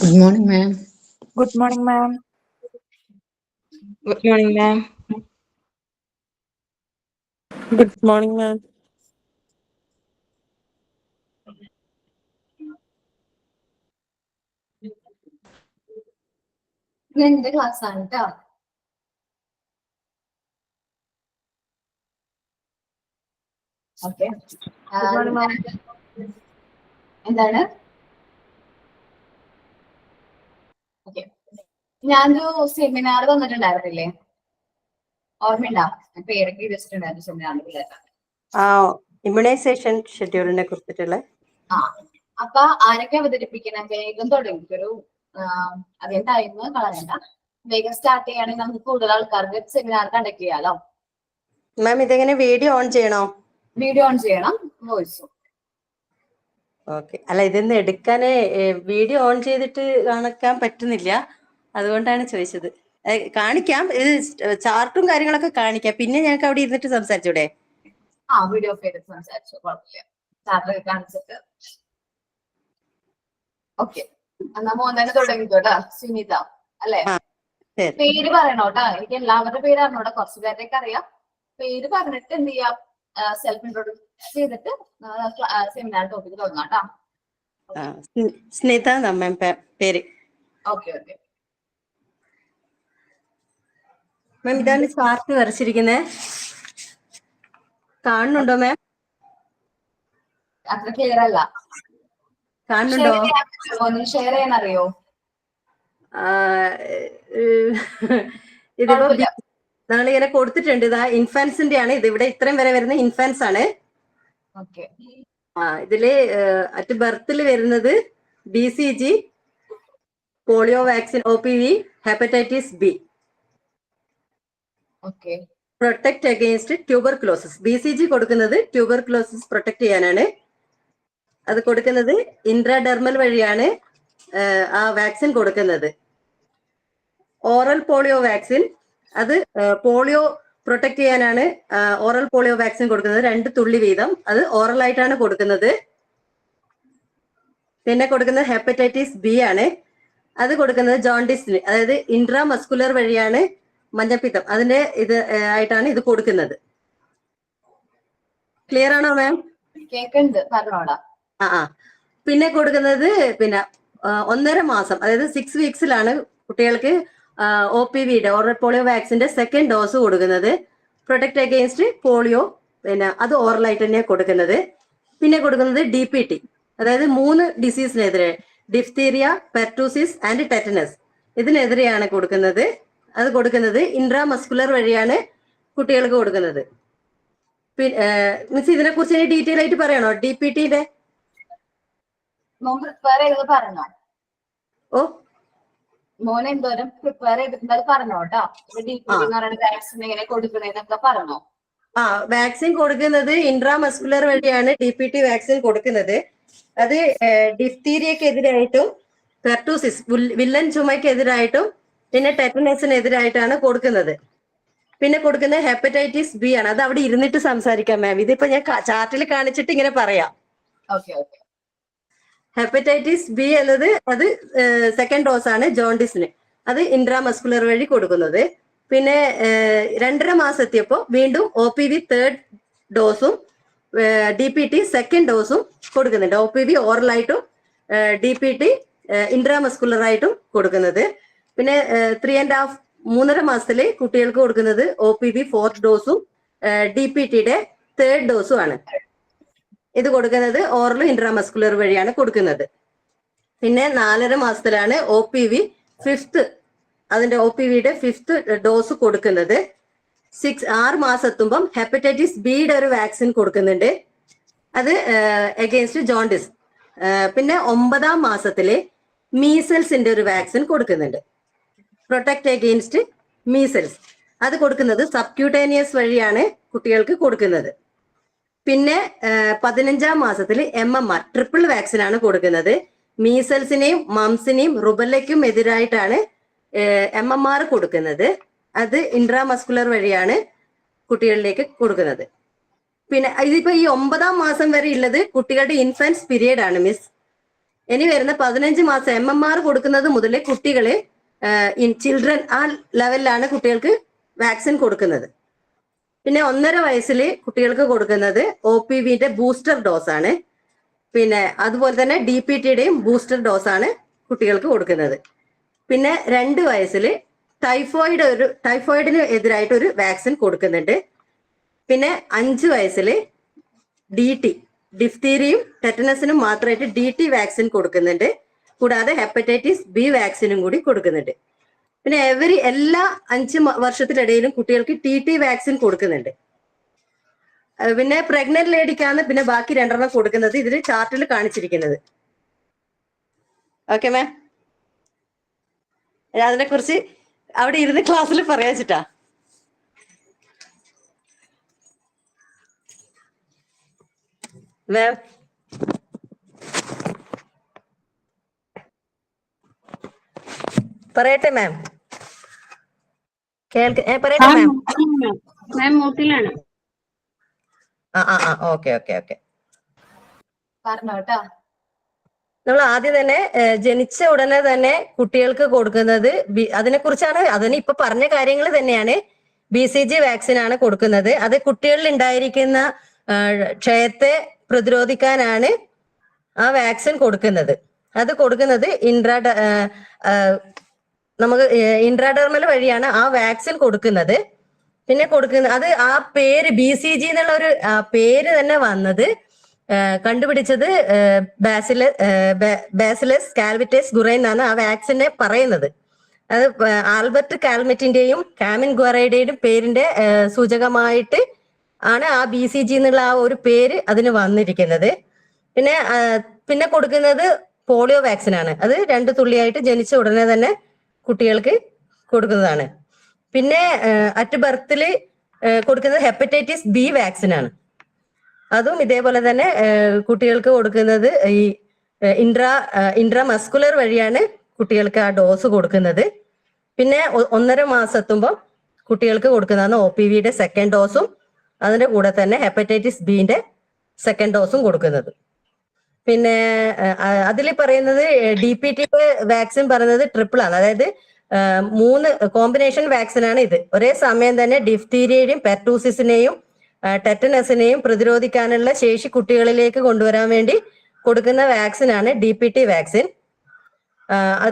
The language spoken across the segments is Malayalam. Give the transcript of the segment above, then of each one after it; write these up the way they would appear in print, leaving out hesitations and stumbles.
Good morning, ma'am. Good morning, ma'am. Good morning, ma'am. Good morning, ma'am. എന്റെ ക്ലാസ് ആണ് കേട്ടോ. ഓക്കെ, എന്താണ്? ഓക്കെ, ഞാനൊരു സെമിനാർ വന്നിട്ടുണ്ടായിരുന്നില്ലേ, ഓർമ്മയുണ്ടോ? പേരൊക്കെ എഴുതിച്ചിട്ടുണ്ടായിരുന്നു സെമിനാറിൽ. ഇമ്മ്യൂണൈസേഷൻ ഷെഡ്യൂളിനെ കുറിച്ചിട്ടുള്ള അപ്പൊ ആരൊക്കെ അവതരിപ്പിക്കണം? വേഗം തുടങ്ങി, ഒരു അധികം ടൈം കളയണ്ട, വേഗം സ്റ്റാർട്ട് ചെയ്യുകയാണെങ്കിൽ നമുക്ക് കൂടുതൽ ആൾക്കാർക്ക് സെമിനാർ കണ്ടക്ട് ചെയ്യാലോ. മാം, ഇതെങ്ങനെ വീഡിയോ ഓൺ ചെയ്യണോ? വീഡിയോ ഓൺ ചെയ്യണം, വോയിസും. ഓക്കെ, അല്ല ഇതൊന്ന് എടുക്കാന് വീഡിയോ ഓൺ ചെയ്തിട്ട് കാണിക്കാൻ പറ്റുന്നില്ല, അതുകൊണ്ടാണ് ചോദിച്ചത്. കാണിക്കാം, ഇത് ചാർട്ടും കാര്യങ്ങളൊക്കെ കാണിക്കാം, പിന്നെ ഞങ്ങൾക്ക് അവിടെ ഇരുന്നിട്ട് സംസാരിച്ചൂടെ? വീഡിയോ ഓഫ് ചെയ്തിട്ട് സംസാരിച്ചു, കുഴപ്പമില്ല. ചാർട്ട് കാണിച്ചിട്ട്. ഓക്കെ, എന്നാ മോനെ തുടങ്ങിക്കോട്ടാ. സുനിത അല്ലെ? പേര് പറയണോട്ടാ, എനിക്ക് എല്ലാവരുടെ പേര് അറിഞ്ഞോട്ടെ, കുറച്ചു പേരുടെയൊക്കെ അറിയാം. പേര് പറഞ്ഞിട്ട് എന്ത് ചെയ്യാം, സെൽഫ് ഇൻട്രോഡ്യൂസ് ചെയ്തിട്ട് സെമിനാർ ടോപ്പിക് തുടങ്ങാം. സ്നിത മാം പേര്. ഓക്കെ ഓക്കെ മാം, ഇതാണ് ചാർട്ട് വരച്ചിരിക്കുന്നത്, കാണുന്നുണ്ടോ മാം? അത്ര ക്ലിയർ അല്ല. കാണുന്നുണ്ടോ? ഷെയർ ചെയ്യാൻ അറിയോ? ഇതിപ്പോ നമ്മളിങ്ങനെ കൊടുത്തിട്ടുണ്ട്, ഇതാ ഇൻഫാൻസിന്റെ ആണ് ഇത്. ഇവിടെ ഇത്രയും വരെ വരുന്ന ഇൻഫാൻസ് ആണ്. ഇതില് അറ്റ് ബർത്തിൽ വരുന്നത് BCG, polio vaccine, OPV, hepatitis B, protect against tuberculosis. BCG കൊടുക്കുന്നത് ട്യൂബർക്ലോസിസ് പ്രൊട്ടക്ട് ചെയ്യാനാണ്. അത് കൊടുക്കുന്നത് ഇൻട്രാഡെർമൽ വഴിയാണ് ആ വാക്സിൻ കൊടുക്കുന്നത്. ഓറൽ പോളിയോ വാക്സിൻ, അത് പോളിയോ പ്രൊട്ടക്ട് ചെയ്യാനാണ് ഓറൽ പോളിയോ വാക്സിൻ കൊടുക്കുന്നത്, 2 തുള്ളി വീതം. അത് ഓറൽ ആയിട്ടാണ് കൊടുക്കുന്നത്. പിന്നെ കൊടുക്കുന്നത് ഹെപ്പറ്റൈറ്റിസ് B ആണ്. അത് കൊടുക്കുന്നത് ജോണ്ടിസിന്, അതായത് ഇൻട്രാമസ്കുലർ വഴിയാണ്, മഞ്ഞപ്പിത്തം, അതിന്റെ ഇത് ആയിട്ടാണ് ഇത് കൊടുക്കുന്നത്. ക്ലിയർ ആണോ മാം? പിന്നെ കൊടുക്കുന്നത് 1.5 മാസം, അതായത് 6 വീക്സിലാണ് കുട്ടികൾക്ക് OPVയുടെ ഓറൽ പോളിയോ വാക്സിന്റെ സെക്കൻഡ് ഡോസ് കൊടുക്കുന്നത്. പ്രൊട്ടക്ട് അഗെയിൻസ്റ്റ് പോളിയോ, അത് ഓറലായിട്ട് തന്നെയാണ് കൊടുക്കുന്നത്. പിന്നെ കൊടുക്കുന്നത് DPT, അതായത് 3 ഡിസീസിനെതിരെ, ഡിഫ്തീരിയ, പെർട്ടൂസിസ് ആൻഡ് ടെറ്റനസ്, ഇതിനെതിരെയാണ് കൊടുക്കുന്നത്. അത് കൊടുക്കുന്നത് ഇൻട്രാമസ്കുലർ വഴിയാണ് കുട്ടികൾക്ക് കൊടുക്കുന്നത്. മീൻസ് ഇതിനെ കുറിച്ച് ഡീറ്റെയിൽ ആയിട്ട് പറയണോ DPTയുടെ? മോനെ എന്തോരം പ്രിപ്പയർ ചെയ്തിട്ടുണ്ടെങ്കിൽ പറഞ്ഞോട്ടോ. വാക്സിൻ എങ്ങനെ കൊടുക്കുന്നതൊക്കെ പറഞ്ഞോ. വാക്സിൻ കൊടുക്കുന്നത് ഇൻട്രാമസ്കുലർ വഴിയാണ് DPT വാക്സിൻ കൊടുക്കുന്നത്. അത് ഡിഫ്തീരിയക്കെതിരായിട്ടും പെർട്ടൂസിസ്, വില്ലൻ ചുമയ്ക്കെതിരായിട്ടും പിന്നെ ടെറ്റനസിനെതിരായിട്ടാണ് കൊടുക്കുന്നത്. പിന്നെ കൊടുക്കുന്നത് ഹെപ്പറ്റൈറ്റിസ് B ആണ്. അത് അവിടെ ഇരുന്നിട്ട് സംസാരിക്കാം മാം, ഇതിപ്പോ ഞാൻ ചാർട്ടിൽ കാണിച്ചിട്ട് ഇങ്ങനെ പറയാം. ഹെപ്പറ്റൈറ്റിസ് B എന്നത് അത് സെക്കൻഡ് ഡോസ് ആണ് ജോണ്ടിസിന്, അത് ഇൻട്രാമസ്കുലർ വഴി കൊടുക്കുന്നത്. പിന്നെ 2.5 മാസം എത്തിയപ്പോ വീണ്ടും OPV തേർഡ് ഡോസും DPT സെക്കൻഡ് ഡോസും കൊടുക്കുന്നുണ്ട്. OPV ഓറലായിട്ടും DPT ഇൻട്രാമസ്കുലർ ആയിട്ടും കൊടുക്കുന്നത്. പിന്നെ 3.5 മാസത്തില് കുട്ടികൾക്ക് കൊടുക്കുന്നത് OPV ഫോർത്ത് ഡോസും DPTയുടെ തേർഡ് ഡോസും ആണ്. ഇത് കൊടുക്കുന്നത് ഓറൽ ഇൻട്രാമസ്കുലർ വഴിയാണ് കൊടുക്കുന്നത്. പിന്നെ 4.5 മാസത്തിലാണ് OPV ഫിഫ്ത്ത്, അതിന്റെ OPVയുടെ ഫിഫ്ത്ത് ഡോസ് കൊടുക്കുന്നത്. 6 മാസം എത്തുമ്പം ഹെപ്പറ്റൈറ്റിസ് Bയുടെ ഒരു വാക്സിൻ കൊടുക്കുന്നുണ്ട്, അത് അഗെയിൻസ്റ്റ് ജോണ്ടിസ്. പിന്നെ 9-ാം മാസത്തില് മീസൽസിന്റെ ഒരു വാക്സിൻ കൊടുക്കുന്നുണ്ട്, പ്രൊട്ടക്ട് അഗെയിൻസ്റ്റ് മീസൽസ്. അത് കൊടുക്കുന്നത് സബ്ക്യൂട്ടേനിയസ് വഴിയാണ് കുട്ടികൾക്ക് കൊടുക്കുന്നത്. പിന്നെ 15-ാം മാസത്തിൽ MMR ട്രിപ്പിൾ വാക്സിൻ ആണ് കൊടുക്കുന്നത്. മീസൽസിനെയും മംസിനെയും റുബല്ലയ്ക്കും എതിരായിട്ടാണ് MMR കൊടുക്കുന്നത്. അത് ഇൻട്രാമസ്കുലർ വഴിയാണ് കുട്ടികളിലേക്ക് കൊടുക്കുന്നത്. പിന്നെ ഇതിപ്പോ ഈ 9-ാം മാസം വരെ ഉള്ളത് കുട്ടികളുടെ ഇൻഫൻസ് പീരീഡ് ആണ് മിസ്. ഇനി വരുന്ന 15 മാസം MMR കൊടുക്കുന്നത് മുതൽ കുട്ടികള് ഇൻ ചിൽഡ്രൻ ആ ലെവലിലാണ് കുട്ടികൾക്ക് വാക്സിൻ കൊടുക്കുന്നത്. പിന്നെ 1.5 വയസ്സിൽ കുട്ടികൾക്ക് കൊടുക്കുന്നത് OPVന്റെ ബൂസ്റ്റർ ഡോസ് ആണ്. പിന്നെ അതുപോലെ തന്നെ DPTയുടെയും ബൂസ്റ്റർ ഡോസ് ആണ് കുട്ടികൾക്ക് കൊടുക്കുന്നത്. പിന്നെ 2 വയസ്സിൽ ടൈഫോയിഡിന് എതിരായിട്ട് ഒരു വാക്സിൻ കൊടുക്കുന്നുണ്ട്. പിന്നെ 5 വയസ്സിൽ DT ഡിഫ്തീരിയും ടെറ്റനസിനും മാത്രമായിട്ട് DT വാക്സിൻ കൊടുക്കുന്നുണ്ട്. കൂടാതെ ഹെപ്പറ്റൈറ്റിസ് B വാക്സിനും കൂടി കൊടുക്കുന്നുണ്ട്. പിന്നെ എല്ലാ 5 വർഷത്തിനിടയിലും കുട്ടികൾക്ക് TT വാക്സിൻ കൊടുക്കുന്നുണ്ട്. പിന്നെ പ്രഗ്നന്റ് ലേഡിക്കാണ് പിന്നെ ബാക്കി 2 കൊടുക്കുന്നത്. ഇതിൽ ചാർട്ടിൽ കാണിച്ചിരിക്കുന്നത്. ഓക്കെ മാം, അതിനെ കുറിച്ച് അവിടെ ഇരുന്ന് ക്ലാസ്സിൽ പറയാച്ചിട്ടാ. മാം പറയട്ടെ മാം, പറയട്ടെ മാം. മാം മൂട്ടിലാണ്. Okay okay okay. പറഞ്ഞോട്ടാ. നമ്മൾ ആദ്യം തന്നെ ജനിച്ച ഉടനെ തന്നെ കുട്ടികൾക്ക് കൊടുക്കുന്നത് അതിനെ കുറിച്ചാണ്, അതിന് ഇപ്പൊ പറഞ്ഞ കാര്യങ്ങൾ തന്നെയാണ്. BCG വാക്സിൻ ആണ് കൊടുക്കുന്നത്. അത് കുട്ടികളിൽ ഉണ്ടായിരിക്കുന്ന ക്ഷയത്തെ പ്രതിരോധിക്കാനാണ് ആ വാക്സിൻ കൊടുക്കുന്നത്. അത് കൊടുക്കുന്നത് നമുക്ക് ഇൻട്രാഡെർമൽ വഴിയാണ് ആ വാക്സിൻ കൊടുക്കുന്നത്. പിന്നെ കൊടുക്കുന്നത് അത് ആ പേര് BCG എന്നുള്ള ഒരു പേര് തന്നെ വന്നത് കണ്ടുപിടിച്ചത് ബാസിലസ് കാൽവിറ്റസ് ഗുറൈൻ എന്നാണ് ആ വാക്സിനെ പറയുന്നത്. അത് ആൽബർട്ട് കാൽമെറ്റിന്റെയും കാമിൻ ഗ്വറയുടെയും പേരിന്റെ സൂചകമായിട്ട് ആണ് ആ BCG എന്നുള്ള ആ ഒരു പേര് അതിന് വന്നിരിക്കുന്നത്. പിന്നെ കൊടുക്കുന്നത് പോളിയോ വാക്സിൻ ആണ്. അത് 2 തുള്ളിയായിട്ട് ജനിച്ച ഉടനെ തന്നെ കുട്ടികൾക്ക് കൊടുക്കുന്നതാണ്. പിന്നെ അറ്റ് ബർത്തിൽ കൊടുക്കുന്നത് ഹെപ്പറ്റൈറ്റിസ് B വാക്സിൻ ആണ്. അതും ഇതേപോലെ തന്നെ കുട്ടികൾക്ക് കൊടുക്കുന്നത് ഈ ഇൻട്രാമസ്കുലർ വഴിയാണ് കുട്ടികൾക്ക് ആ ഡോസ് കൊടുക്കുന്നത്. പിന്നെ 1.5 മാസം എത്തുമ്പോൾ കുട്ടികൾക്ക് കൊടുക്കുന്നതാണ് OPVയുടെ സെക്കൻഡ് ഡോസും അതിന്റെ കൂടെ തന്നെ ഹെപ്പറ്റൈറ്റിസ് Bന്റെ സെക്കൻഡ് ഡോസും കൊടുക്കുന്നത്. പിന്നെ അതിൽ പറയുന്നത് DPT വാക്സിൻ പറയുന്നത് ട്രിപ്പിൾ ആണ്. അതായത് 3 കോമ്പിനേഷൻ വാക്സിൻ ആണ് ഇത്. ഒരേ സമയം തന്നെ ഡിഫ്തീരിയയും പെർട്ടൂസിസിനെയും ടെറ്റനസിനെയും പ്രതിരോധിക്കാനുള്ള ശേഷി കുട്ടികളിലേക്ക് കൊണ്ടുവരാൻ വേണ്ടി കൊടുക്കുന്ന വാക്സിൻ ആണ് DPT വാക്സിൻ.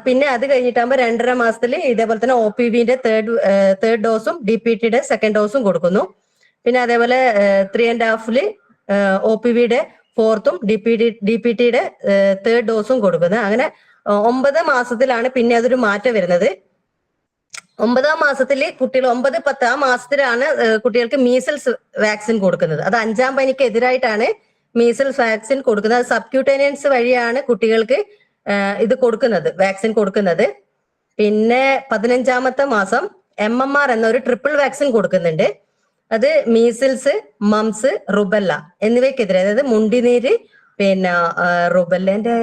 പിന്നെ അത് കഴിഞ്ഞിട്ടാകുമ്പോൾ 2.5 മാസത്തിൽ ഇതേപോലെ തന്നെ OPVന്റെ തേർഡ് ഡോസും DPTയുടെ സെക്കൻഡ് ഡോസും കൊടുക്കുന്നു. പിന്നെ അതേപോലെ 3.5 OPVയുടെ 4th DPTയുടെ തേർഡ് ഡോസും കൊടുക്കുന്നത്. അങ്ങനെ 9 മാസത്തിലാണ് പിന്നെ അതൊരു മാറ്റം വരുന്നത്. 9-ാം മാസത്തിൽ കുട്ടികൾ 9-10 ആ മാസത്തിലാണ് കുട്ടികൾക്ക് മീസൽസ് വാക്സിൻ കൊടുക്കുന്നത്. അത് 5ാം പനിക്ക് എതിരായിട്ടാണ് മീസൽസ് വാക്സിൻ കൊടുക്കുന്നത്. അത് സബ്ക്യൂട്ടേനിയൻസ് വഴിയാണ് കുട്ടികൾക്ക് ഇത് കൊടുക്കുന്നത്, വാക്സിൻ കൊടുക്കുന്നത്. പിന്നെ 15-ാമത്തെ മാസം MMR എന്നൊരു ട്രിപ്പിൾ വാക്സിൻ കൊടുക്കുന്നുണ്ട്. അത് മീസിൽസ്, മംസ്, റുബല്ല എന്നിവയ്ക്കെതിരെ, അതായത് മുണ്ടിനീര്, പിന്നെ റുബല്ലേന്റെ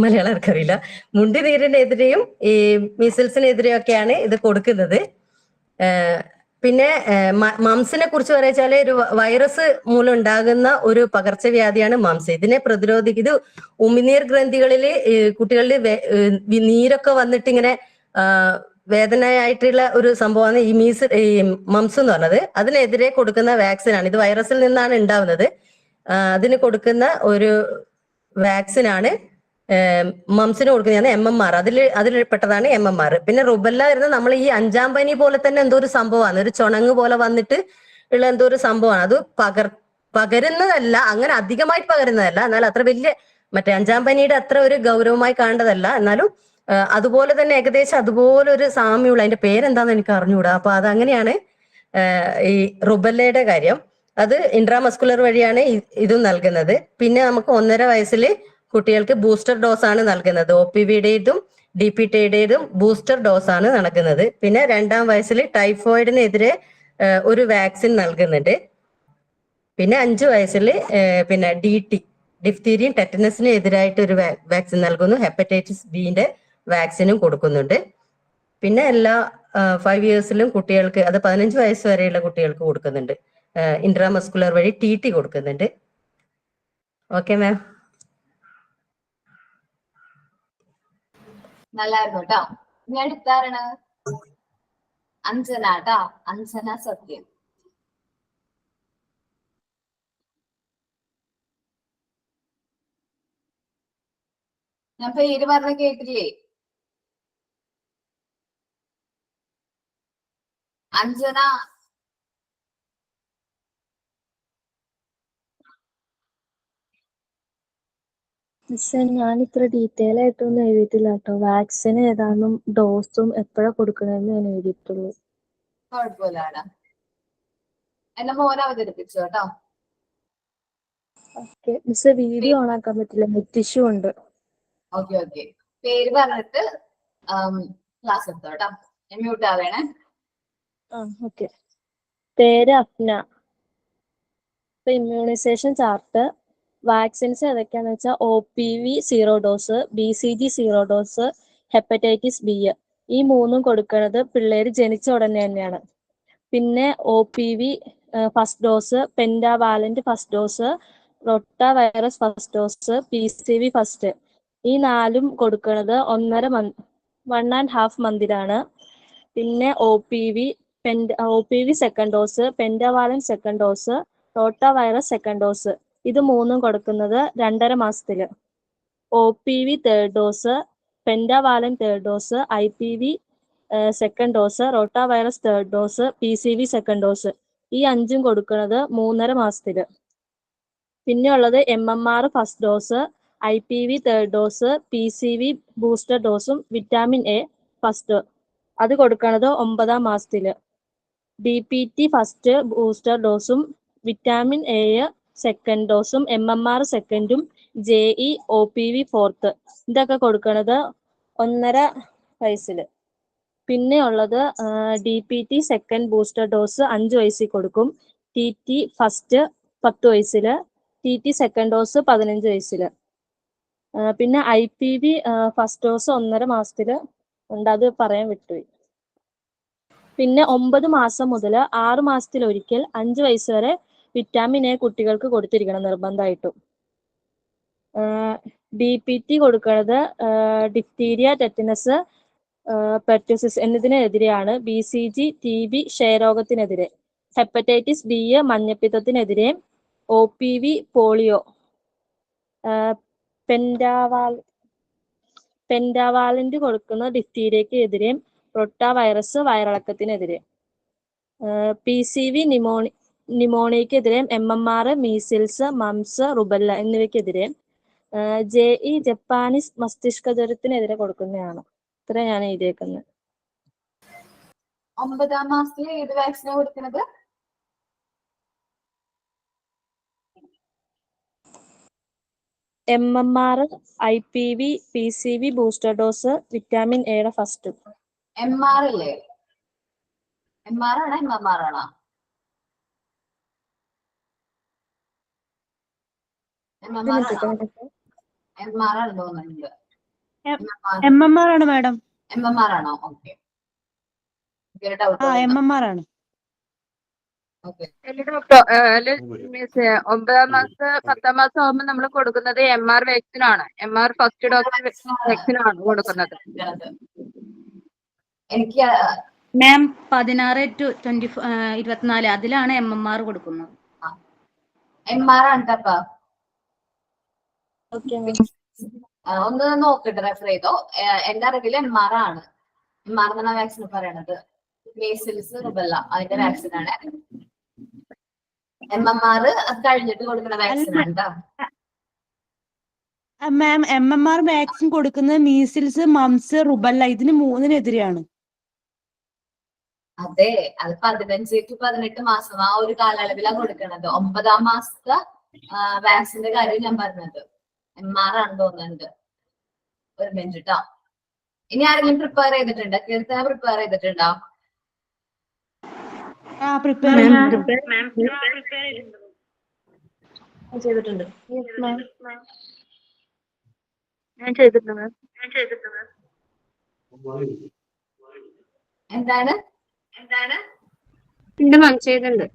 മലയാളം എനിക്കറിയില്ല, മുണ്ടിനീരിനെതിരെയും ഈ മീസിൽസിനെതിരെയൊക്കെയാണ് ഇത് കൊടുക്കുന്നത്. പിന്നെ മംസിനെ കുറിച്ച് പറയുകയാൽ ഒരു വൈറസ് മൂലം ഉണ്ടാകുന്ന ഒരു പകർച്ചവ്യാധിയാണ് മംസ്. ഇതിനെ ഇത് ഉമിനീർ ഗ്രന്ഥികളിൽ കുട്ടികളിൽ നീരൊക്കെ വന്നിട്ട് ഇങ്ങനെ വേദനയായിട്ടുള്ള ഒരു സംഭവമാണ് ഈ മംസ് എന്ന് പറഞ്ഞത്. അതിനെതിരെ കൊടുക്കുന്ന വാക്സിൻ ആണ്. ഇത് വൈറസിൽ നിന്നാണ് ഉണ്ടാവുന്നത്. അതിന് കൊടുക്കുന്ന ഒരു വാക്സിനാണ് മംസിന് കൊടുക്കുന്നതാണ് MMR. അതിൽ പെട്ടതാണ് MMR. പിന്നെ റുബല്ല വരുന്നത് നമ്മൾ ഈ 5ാം പനി പോലെ തന്നെ എന്തോ ഒരു സംഭവമാണ്, ഒരു ചുണങ്ങ് പോലെ വന്നിട്ട് ഉള്ള എന്തോ ഒരു സംഭവമാണ്. അത് പകരുന്നതല്ല, അങ്ങനെ അധികമായിട്ട് പകരുന്നതല്ല, എന്നാൽ അത്ര വലിയ മറ്റേ 5ാം പനിയുടെ അത്ര ഒരു ഗൗരവമായി കാണേണ്ടതല്ല. എന്നാലും അതുപോലെ തന്നെ ഏകദേശം അതുപോലെ ഒരു സാമ്യമുള്ള, അതിന്റെ പേരെന്താന്ന് എനിക്ക് അറിഞ്ഞുകൂടാ. അപ്പൊ അതങ്ങനെയാണ് ഈ റുബല്ലയുടെ കാര്യം. അത് ഇൻട്രാമസ്കുലർ വഴിയാണ് ഇതും നൽകുന്നത്. പിന്നെ നമുക്ക് 1.5 വയസ്സിൽ കുട്ടികൾക്ക് ബൂസ്റ്റർ ഡോസ് ആണ് നൽകുന്നത്. OPVയുടേതും DPTയുടേതും ബൂസ്റ്റർ ഡോസ് ആണ് നൽകുന്നത്. പിന്നെ 2ാം വയസ്സിൽ ടൈഫോയിഡിനെതിരെ ഒരു വാക്സിൻ നൽകുന്നുണ്ട്. പിന്നെ 5 വയസ്സിൽ പിന്നെ DT ഡിഫ്തീരിയും ടെറ്റനസിനും എതിരായിട്ട് ഒരു വാക്സിൻ നൽകുന്നു. ഹെപ്പറ്റൈറ്റിസ് Bന്റെ വാക്സിനും കൊടുക്കുന്നുണ്ട്. പിന്നെ എല്ലാ 5 ഇയേഴ്സിലും കുട്ടികൾക്ക്, അത് 15 വയസ്സ് വരെയുള്ള കുട്ടികൾക്ക് കൊടുക്കുന്നുണ്ട്. ഇൻട്രാമസ്കുലർ വഴി TT കൊടുക്കുന്നുണ്ട്. Okay ma'am. നല്ലായിരുന്നു കേട്ടോ. ഇനി അടുത്താരാണ്? അഞ്ജന കേട്ടോ. അഞ്ജന സത്യം. ഞാൻ പേര് പറഞ്ഞ കേട്ടില്ലേ? അഞ്ജന. ഞാൻ ഇത്ര ഡീറ്റെയിൽ ആയിട്ടൊന്നും എഴുതിയിട്ടില്ല കേട്ടോ. വാക്സിൻ ഏതാണെന്നും ഡോസും എപ്പോഴാ കൊടുക്കണമെന്ന് ഞാൻ എഴുതിയിട്ടുള്ളൂ. കുഴപ്പമില്ല. എന്റെ മോനെ അവതരിപ്പിച്ചു കേട്ടോ. ഓക്കെ മിസ്, വീഡിയോ ഓൺ ആക്കാൻ പറ്റില്ല, നെറ്റ് ഇഷ്യൂ ഉണ്ട്. ഓക്കെ. പേര് പറഞ്ഞിട്ട് ക്ലാസ് എടുത്തോ കേട്ടോ. മ്യൂട്ട് ആവേണേ. ഓക്കെ. പേര് അഫ്ന. ഇപ്പൊ ഇമ്മ്യൂണൈസേഷൻ ചാർട്ട് വാക്സിൻസ് ഏതൊക്കെയാന്ന് വെച്ചാൽ OPV 0 dose, BCG 0 dose, hepatitis B ഈ മൂന്നും കൊടുക്കുന്നത് പിള്ളേര് ജനിച്ച ഉടനെ തന്നെയാണ്. പിന്നെ OPV first dose, pentavalent first dose, rotavirus first dose, PCV first, ഈ 4ഉം കൊടുക്കുന്നത് 1.5 മന്തിലാണ്. പിന്നെ OPV second dose, pentavalent second dose, rotavirus second dose, ഇത് മൂന്നും കൊടുക്കുന്നത് 2.5 മാസത്തില്. OPV third dose, pentavalent third dose, IPV second dose, rotavirus third dose, PCV second dose, ഈ 5ഉം കൊടുക്കുന്നത് 3.5 മാസത്തില്. പിന്നെ ഉള്ളത് MMR first dose, IPV third dose, PCV booster ഡോസും വിറ്റാമിൻ A ഫസ്റ്റ്, അത് കൊടുക്കുന്നത് 9 മാസത്തില്. DPT ഫസ്റ്റ് ബൂസ്റ്റർ ഡോസും വിറ്റാമിൻ A സെക്കൻഡ് ഡോസും MMR സെക്കൻഡും JE OPV ഫോർത്ത്, ഇതൊക്കെ കൊടുക്കുന്നത് 1.5 വയസ്സിൽ. പിന്നെ ഉള്ളത് DPT സെക്കൻഡ് ബൂസ്റ്റർ ഡോസ് 5 വയസ്സിൽ കൊടുക്കും, TT ഫസ്റ്റ് 10 വയസ്സിൽ, TT സെക്കൻഡ് ഡോസ് 15 വയസ്സിൽ. പിന്നെ IPV ഫസ്റ്റ് ഡോസ് 1.5 മാസത്തിൽ ഉണ്ട്, അത് പറയാൻ വിട്ടുപോയി. പിന്നെ 9 മാസം മുതൽ 6 മാസത്തിലൊരിക്കൽ 5 വയസ്സ് വരെ വിറ്റാമിൻ A കുട്ടികൾക്ക് കൊടുത്തിരിക്കണം നിർബന്ധമായിട്ടും. DPT കൊടുക്കുന്നത് ഡിഫ്തീരിയ, ടെറ്റനസ്, പെർtussis എന്നതിനെതിരെയാണ്. BCG TB ക്ഷയരോഗത്തിനെതിരെ, ഹെപ്പറ്റൈറ്റിസ് B മഞ്ഞപ്പിത്തത്തിനെതിരെ, OPV പോളിയോ, പെൻഡാവാലന്റ് കൊടുക്കുന്ന ഡിഫ്തീരിയക്ക് എതിരെ, റൊട്ട വൈറസ് വയറിളക്കത്തിനെതിരെ, PCV നിമോണിയക്കെതിരെ, MMR മീസിൽസ്, മംസ്, റുബല്ല എന്നിവയ്ക്കെതിരെ, JE ജപ്പാനീസ് മസ്തിഷ്ക ജ്വരത്തിനെതിരെ കൊടുക്കുന്നതാണ്. ഇത്ര ഞാൻ എഴുതിയേക്കുന്നത്. 9 മാസത്തിൽ ഏത് വാക്സിനാ കൊടുക്കുന്നത്? MMR, IPV, PCV booster dose, vitamin A first. MR അല്ലേ? MR ആണോ MMR ആണോ? MR ആണ് തോന്നുന്നുണ്ട്. MMR ആണ് മാഡം. MMR ആണോ? ഓക്കെ. ഡൗട്ട് MMR ആണ്. ഡോക്ടർ മീൻസ് 9 മാസം 10 മാസം ആകുമ്പോൾ നമ്മൾ കൊടുക്കുന്നത് MR വാക്സിൻ ആണ്. MR ഫസ്റ്റ് ഡോസ് വാക്സിൻ ആണ് കൊടുക്കുന്നത്. എനിക്ക് മാം 16 to 24 അതിലാണ് MMR കൊടുക്കുന്നത്. MR ആണ് കേട്ടോ. ഒന്ന് നോക്കട്ടെ, റെഫർ ചെയ്തോ. എന്റെ അറിവിൽ MR ആണ്. MR എന്ന വാക്സിൻ പറയണത് മീസിൽസ്, റുബല്ല അതിന്റെ വാക്സിൻ ആണ്. MMR അത് കഴിഞ്ഞിട്ട് കൊടുക്കുന്ന വാക്സിൻ ആണ് കേട്ടോ. മാം MMR വാക്സിൻ കൊടുക്കുന്നത് മീസിൽസ്, മംസ്, റുബല്ല ഇതിന് 3-നെതിരെയാണ്. അതെ, അത് 15 to 18 മാസം ആ ഒരു കാലയളവിലാണ് കൊടുക്കുന്നത്. 9 മാസത്തെ വാക്സിന്റെ കാര്യം ഞാൻ പറഞ്ഞത്. MR ആണ് തോന്നുന്നുണ്ട്. ഒരു മിനിറ്റ് കേട്ടോ. ഇനി ആരെങ്കിലും പ്രിപ്പയർ ചെയ്തിട്ടുണ്ടോ? കീർത്തന പ്രിപ്പയർ ചെയ്തിട്ടുണ്ടോ? ചെയ്തിട്ടുണ്ട്. ഞാൻ ചെയ്തിട്ടുണ്ട്. എന്താണ്? ഉണ്ട് മാം, ചെയ്തിട്ടുണ്ട്.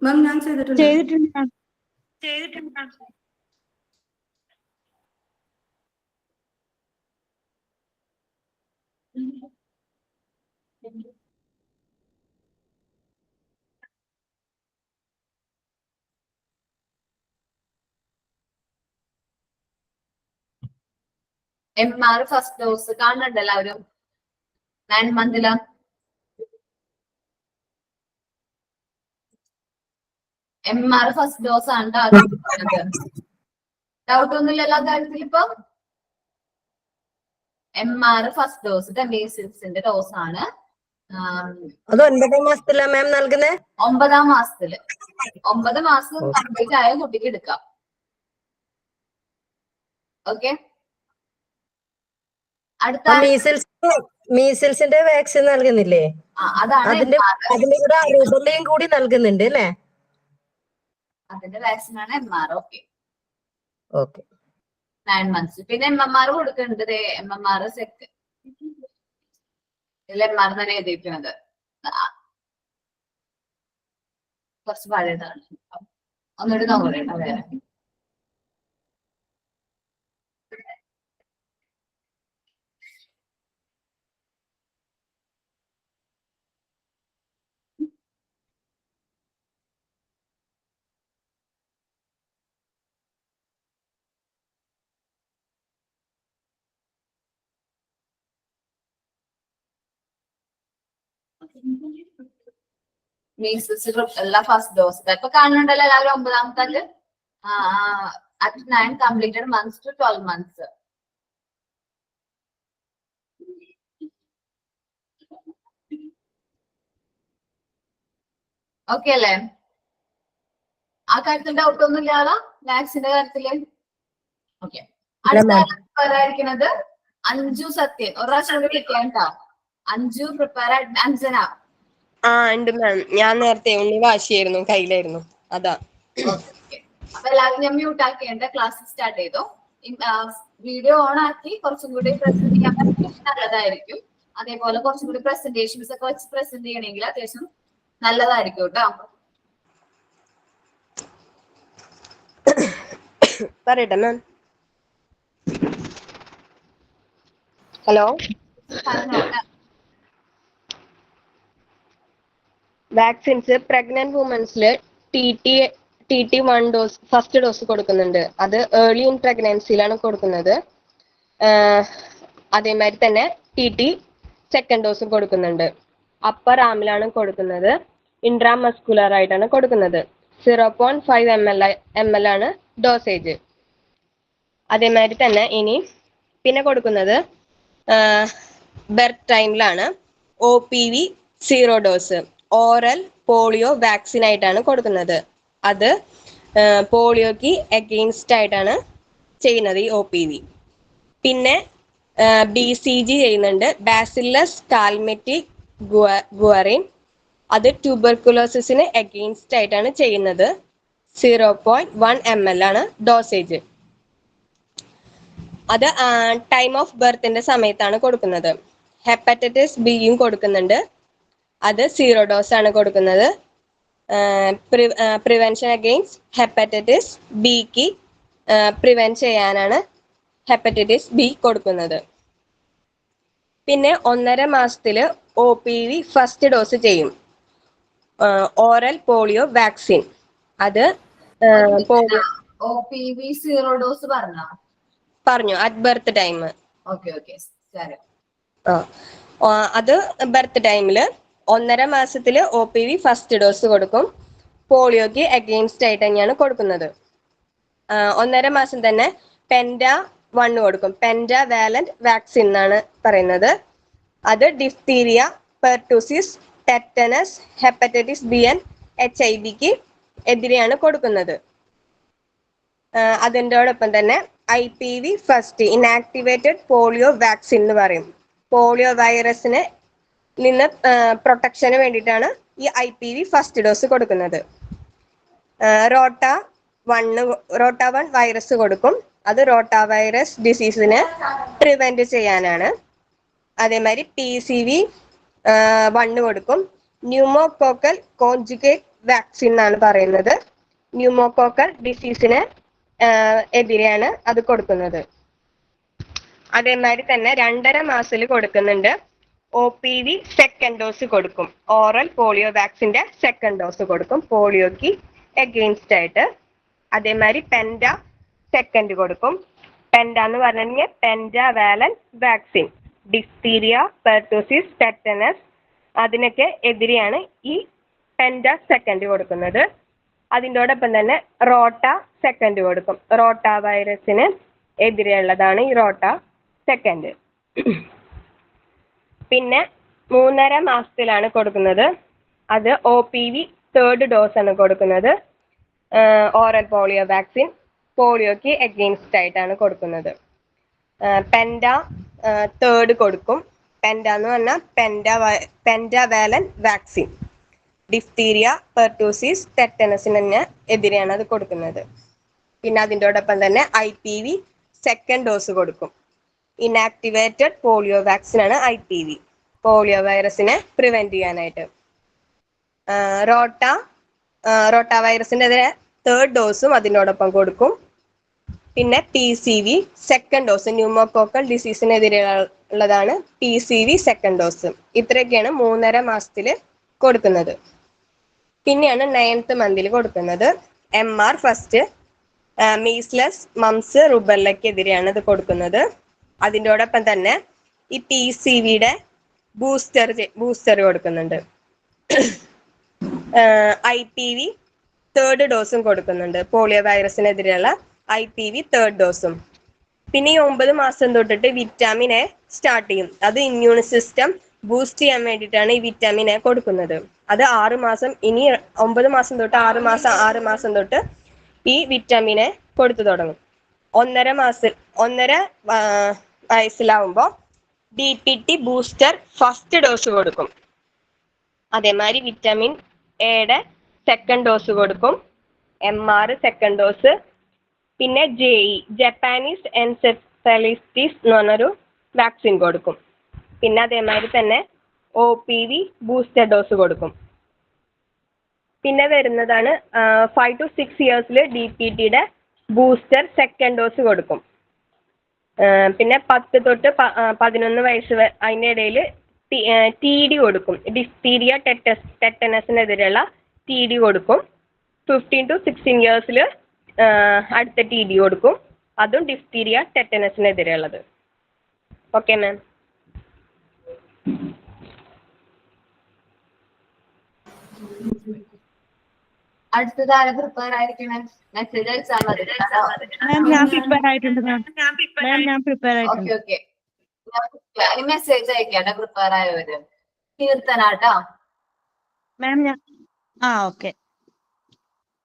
മാം ഞാൻ ചെയ്തിട്ടുണ്ട്. MR ഫസ്റ്റ് ഡോസ് കാണുന്നുണ്ട് എല്ലാവരും 9 മന്തില MR ഫസ്റ്റ് ഡോസ് ആണ് ഡൗട്ട് ഒന്നുമില്ലല്ലോ കാര്യത്തിൽ ഇപ്പൊ MR ഫസ്റ്റ് ഡോസ് മീസിൽസിന്റെ ഡോസ് ആണ്. അത് 9 മാസത്തിലാ മാം നൽകുന്നത്? 9 മാസത്തില് 9 മാസം കംപ്ലീറ്റ് ആയ കുട്ടിക്ക് എടുക്കാം. ഓക്കെ, അടുത്ത മീസിൽസിന്റെ വാക്സിൻ നൽകുന്നില്ലേ? അതാണ് അതിന്റെ കൂടെ റുബെല്ലയും കൂടി നൽകുന്നുണ്ട് അല്ലേ? അതിന്റെ വാക്സിൻ ആണ് MR. Okay okay 9 months. പിന്നെ MMR കൊടുക്കുന്നുണ്ട്. MMR സെക്ക് ഇതിൽ MR തന്നെ എഴുതിയിരിക്കുന്നത് കുറച്ച് പഴയതാണ്. ഒന്നുകൂടി നോക്കട്ടോ വേറെ. മീസിൽസ് എല്ലാ ഫസ്റ്റ് ഡോസ് ഇപ്പൊ കാണുന്നുണ്ടല്ലോ എല്ലാവരും. 9ാമത്തെ at 9 completed months to 12 months. Okay അല്ലേ? ആ കാര്യത്തിൽ ഡൗട്ട് ഒന്നും ഇല്ലാതെ വാക്സിന്റെ കാര്യത്തില്. ഓക്കെ, അടുത്തായിരിക്കുന്നത് അഞ്ജു സത്യൻ. ഒരു പ്രാവശ്യം കൂടി കിട്ടിയാ അഞ്ജു പ്രിപ്പയർ. അഞ്ജന ഉണ്ട് മാം. ഞാൻ നേരത്തെ ഉണ്ണി വാശിയായിരുന്നു, കയ്യിലായിരുന്നു, അതാ. അപ്പൊ എല്ലാവരും ഞാൻ മ്യൂട്ട് ആക്കിയിട്ട് ക്ലാസ് സ്റ്റാർട്ട് ചെയ്തു. വീഡിയോ ഓൺ ആക്കി കുറച്ചും കൂടി പ്രസന്റ് ചെയ്യാൻ നല്ലതായിരിക്കും. അതേപോലെ കുറച്ചും കൂടി പ്രസന്റേഷൻസ് ഒക്കെ വെച്ച് പ്രസന്റ് ചെയ്യണമെങ്കിൽ അത്യാവശ്യം നല്ലതായിരിക്കും കേട്ടോ. പറയട്ടെ മാം. ഹലോ, വാക്സിൻസ് പ്രഗ്നന്റ് വുമൻസില് TT 1 ഡോസ് ഫസ്റ്റ് ഡോസ് കൊടുക്കുന്നുണ്ട്. അത് ഏർലി ഇൻ പ്രഗ്നൻസിയിലാണ് കൊടുക്കുന്നത്. അതേമാതിരി തന്നെ TT സെക്കൻഡ് ഡോസും കൊടുക്കുന്നുണ്ട്. അപ്പർ ആമിലാണ് കൊടുക്കുന്നത്. ഇൻട്രാമസ്കുലർ ആയിട്ടാണ് കൊടുക്കുന്നത്. 0.5 ml ആണ് ഡോസേജ്. അതേമാതിരി തന്നെ ഇനി പിന്നെ കൊടുക്കുന്നത് ബെർത്ത് ടൈമിലാണ് OPV 0 dose oral polio vaccine ആയിട്ടാണ് കൊടുക്കുന്നത്. അത് പോളിയോക്ക് അഗെയിൻസ്റ്റ് ആയിട്ടാണ് ചെയ്യുന്നത് ഈ OPV. പിന്നെ BCG ചെയ്യുന്നുണ്ട്, ബാസില്ലസ് കാൽമെറ്റി ഗുവറിൻ. അത് ട്യൂബർകുലോസിന് അഗെയിൻസ്റ്റ് ആയിട്ടാണ് ചെയ്യുന്നത്. 0.1 ml ആണ് ഡോസേജ്. അത് ടൈം ഓഫ് ബർത്തിന്റെ സമയത്താണ് കൊടുക്കുന്നത്. ഹെപ്പറ്റൈറ്റിസ് ബിയും കൊടുക്കുന്നുണ്ട്. അത് 0 ഡോസ് ആണ് കൊടുക്കുന്നത്. പ്രിവെൻഷൻ അഗെയിൻസ്റ്റ് ഹെപ്പറ്റൈറ്റിസ് ബിക്ക് പ്രിവെന്റ് ചെയ്യാനാണ് ഹെപ്പറ്റൈറ്റിസ് ബി കൊടുക്കുന്നത്. പിന്നെ 1.5 മാസത്തില് OPV ഫസ്റ്റ് ഡോസ് ചെയ്യും, ഓറൽ പോളിയോ വാക്സിൻ. അത് OPV 0 ഡോസ് പറഞ്ഞു അറ്റ് ബർത്ത് ടൈം. അത് ബർത്ത് ടൈമില് 1.5 മാസത്തില് OPV ഫസ്റ്റ് ഡോസ് കൊടുക്കും. പോളിയോക്ക് അഗെയിൻസ്റ്റ് ആയിട്ട് തന്നെയാണ് കൊടുക്കുന്നത്. 1.5 മാസം തന്നെ പെൻഡ 1 കൊടുക്കും. പെൻഡ വാലന്റ് വാക്സിൻ എന്നാണ് പറയുന്നത്. അത് diphtheria, pertussis, tetanus, hepatitis B and HIV എതിരെയാണ് കൊടുക്കുന്നത്. അതിൻ്റെയോടൊപ്പം തന്നെ IPV first inactivated polio vaccine എന്ന് പറയും. പോളിയോ വൈറസിന് നിന്ന് പ്രൊട്ടക്ഷന് വേണ്ടിയിട്ടാണ് ഈ IPV ഫസ്റ്റ് ഡോസ് കൊടുക്കുന്നത്. റോട്ട 1 വൈറസ് കൊടുക്കും. അത് റോട്ട വൈറസ് ഡിസീസിനെ പ്രിവെന്റ് ചെയ്യാനാണ്. അതേമാതിരി PCV 1 കൊടുക്കും. ന്യൂമോകോക്കൽ കോൺജുഗേറ്റ് വാക്സിൻ എന്നാണ് പറയുന്നത്. ന്യൂമോകോക്കൽ ഡിസീസിന് എതിരെയാണ് അത് കൊടുക്കുന്നത്. അതേമാതിരി തന്നെ 2.5 മാസത്തിൽ കൊടുക്കുന്നുണ്ട് OPV സെക്കൻഡ് ഡോസ് കൊടുക്കും. ഓറൽ പോളിയോ വാക്സിന്റെ സെക്കൻഡ് ഡോസ് കൊടുക്കും പോളിയോക്ക് എഗെയിൻസ്റ്റ് ആയിട്ട്. അതേമാതിരി പെൻഡ സെക്കൻഡ് കൊടുക്കും. പെൻഡ എന്ന് പറഞ്ഞിട്ടുണ്ടെങ്കിൽ പെൻഡാവാലൻ വാക്സിൻ, ഡിഫ്തീരിയ, പെർട്ടൂസിസ്, ടെറ്റനസ് അതിനൊക്കെ എതിരെയാണ് ഈ പെൻഡ സെക്കൻഡ് കൊടുക്കുന്നത്. അതിൻ്റോടൊപ്പം തന്നെ റോട്ട സെക്കൻഡ് കൊടുക്കും. റോട്ട വൈറസിന് എതിരെയുള്ളതാണ് ഈ റോട്ട സെക്കൻഡ്. പിന്നെ 3.5 മാസത്തിലാണ് കൊടുക്കുന്നത്. അത് OPV തേർഡ് ഡോസ് ആണ് കൊടുക്കുന്നത്. ഓറൽ പോളിയോ വാക്സിൻ പോളിയോക്ക് എഗെയിൻസ്റ്റ് ആയിട്ടാണ് കൊടുക്കുന്നത്. പെൻഡ തേർഡ് കൊടുക്കും. പെൻഡ എന്ന് പറഞ്ഞാൽ പെൻഡാവാലൻ വാക്സിൻ, ഡിഫ്തീരിയ, പെർട്ടൂസിസ്, ടെറ്റനസിന് തന്നെ എതിരെയാണ് അത് കൊടുക്കുന്നത്. പിന്നെ അതിൻ്റോടൊപ്പം തന്നെ IPV സെക്കൻഡ് ഡോസ് കൊടുക്കും. ഇനാക്ടിവേറ്റഡ് പോളിയോ വാക്സിൻ ആണ് IPV, പോളിയോ വൈറസിനെ പ്രിവെന്റ് ചെയ്യാനായിട്ട്. റോട്ട വൈറസിന്റെ എതിരെ തേർഡ് ഡോസും അതിനോടൊപ്പം കൊടുക്കും. പിന്നെ PCV സെക്കൻഡ് ഡോസ്, ന്യൂമോകോക്കൽ ഡിസീസിനെതിരെയുള്ളതാണ് PCV സെക്കൻഡ് ഡോസ്. ഇത്രയൊക്കെയാണ് 3.5 മാസത്തിൽ കൊടുക്കുന്നത്. പിന്നെയാണ് 9th മന്തിൽ കൊടുക്കുന്നത് MR ഫസ്റ്റ്, മീസ്ലസ്, മംസ്, റുബല്ലയ്ക്ക് എതിരെയാണ് ഇത് കൊടുക്കുന്നത്. അതിൻ്റോടൊപ്പം തന്നെ ഈ PCVയുടെ ബൂസ്റ്റർ കൊടുക്കുന്നുണ്ട്. IPV തേർഡ് ഡോസും കൊടുക്കുന്നുണ്ട്, പോളിയോ വൈറസിനെതിരെയുള്ള IPV തേർഡ് ഡോസും. പിന്നെ ഈ 9 മാസം തൊട്ടിട്ട് വിറ്റാമിൻ എ സ്റ്റാർട്ട് ചെയ്യും. അത് ഇമ്മ്യൂൺ സിസ്റ്റം ബൂസ്റ്റ് ചെയ്യാൻ വേണ്ടിയിട്ടാണ് ഈ വിറ്റാമിൻ എ കൊടുക്കുന്നത്. അത് 6 മാസം, ഇനി 9 മാസം തൊട്ട് 6 മാസം തൊട്ട് ഈ വിറ്റാമിൻ എ കൊടുത്തു തുടങ്ങും. 1.5 വയസ്സിലാവുമ്പോൾ DPT ബൂസ്റ്റർ ഫസ്റ്റ് ഡോസ് കൊടുക്കും. അതേമാതിരി വിറ്റാമിൻ എയുടെ സെക്കൻഡ് ഡോസ് കൊടുക്കും. MR second dose. പിന്നെ JE ജപ്പാനീസ് എൻസെഫലിറ്റിസ് എന്ന് പറഞ്ഞൊരു വാക്സിൻ കൊടുക്കും. പിന്നെ അതേമാതിരി തന്നെ OPV ബൂസ്റ്റർ ഡോസ് കൊടുക്കും. പിന്നെ വരുന്നതാണ് 5 to 6 ഇയേഴ്സിൽ DPTയുടെ ബൂസ്റ്റർ സെക്കൻഡ് ഡോസ് കൊടുക്കും. പിന്നെ 10 തൊട്ട് 11 വയസ്സ് അതിൻ്റെ ഇടയിൽ TD കൊടുക്കും. ഡിഫ്തീരിയ, ടെറ്റനസിനെതിരെയുള്ള TD കൊടുക്കും. 15 to 16 ഇയേഴ്സിൽ അടുത്ത TD കൊടുക്കും. അതും ഡിഫ്തീരിയ, ടെറ്റനസിനെതിരെയുള്ളത്. Okay ma'am. അടുത്തത് ആരെ പ്രിപ്പയർ ആയിരിക്കണേ? മെസ്സേജ് അയച്ചാൽ മതി. ഞാൻ പ്രിപ്പയർ ആയിട്ടുണ്ട് ഞാൻ പ്രിപ്പയർ ആയിട്ടുണ്ട്. ഓക്കെ മെസ്സേജ് അയക്കാട്ടെ പ്രിപ്പയർ ആയവര്. കീർത്തനാട്ടാ മാം ഓക്കെ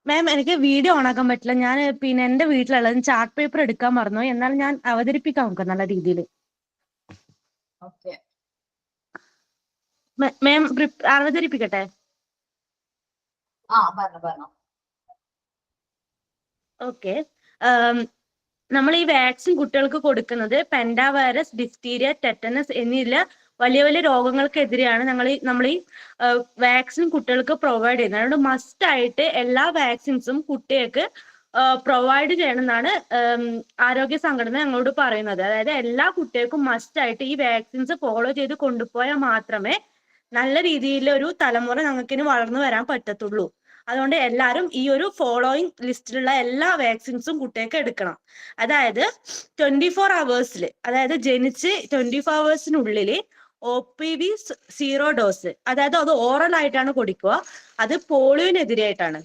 മാം. എനിക്ക് വീഡിയോ ഓണാക്കാൻ പറ്റില്ല. ഞാൻ പിന്നെ എന്റെ വീട്ടിലുള്ളത് ചാർട്ട് പേപ്പർ എടുക്കാൻ മറന്നു. എന്നാൽ ഞാൻ അവതരിപ്പിക്കാൻ നോക്കാം നല്ല രീതിയിൽ. ഓക്കെ മാം അവതരിപ്പിക്കട്ടെ? പറഞ്ഞു. ഓക്കെ. നമ്മൾ ഈ വാക്സിൻ കുട്ടികൾക്ക് കൊടുക്കുന്നത് പെൻഡാവൈറസ്, ഡിഫ്തീരിയ, ടെറ്റനസ് എന്നിവ വലിയ വലിയ രോഗങ്ങൾക്കെതിരെയാണ് നമ്മൾ ഈ വാക്സിൻ കുട്ടികൾക്ക് പ്രൊവൈഡ് ചെയ്യുന്നത്. അതുകൊണ്ട് മസ്റ്റ് ആയിട്ട് എല്ലാ വാക്സിൻസും കുട്ടികൾക്ക് പ്രൊവൈഡ് ചെയ്യണമെന്നാണ് ആരോഗ്യ സംഘടന ഞങ്ങളോട് പറയുന്നത്. അതായത് എല്ലാ കുട്ടികൾക്കും മസ്റ്റ് ആയിട്ട് ഈ വാക്സിൻസ് ഫോളോ ചെയ്ത് കൊണ്ടുപോയാൽ മാത്രമേ നല്ല രീതിയിൽ ഒരു തലമുറ ഞങ്ങൾക്ക് വളർന്നു വരാൻ പറ്റത്തുള്ളൂ. അതുകൊണ്ട് എല്ലാവരും ഈ ഒരു ഫോളോയിങ് ലിസ്റ്റിലുള്ള എല്ലാ വാക്സിൻസും കുട്ടികൾക്ക് എടുക്കണം. അതായത് 24 hours, അതായത് ജനിച്ച് 24 hours OPV 0 ഡോസ്, അതായത് അത് ഓറൽ ആയിട്ടാണ് കൊടുക്കുക. അത് പോളിയോനെതിരെയായിട്ടാണ്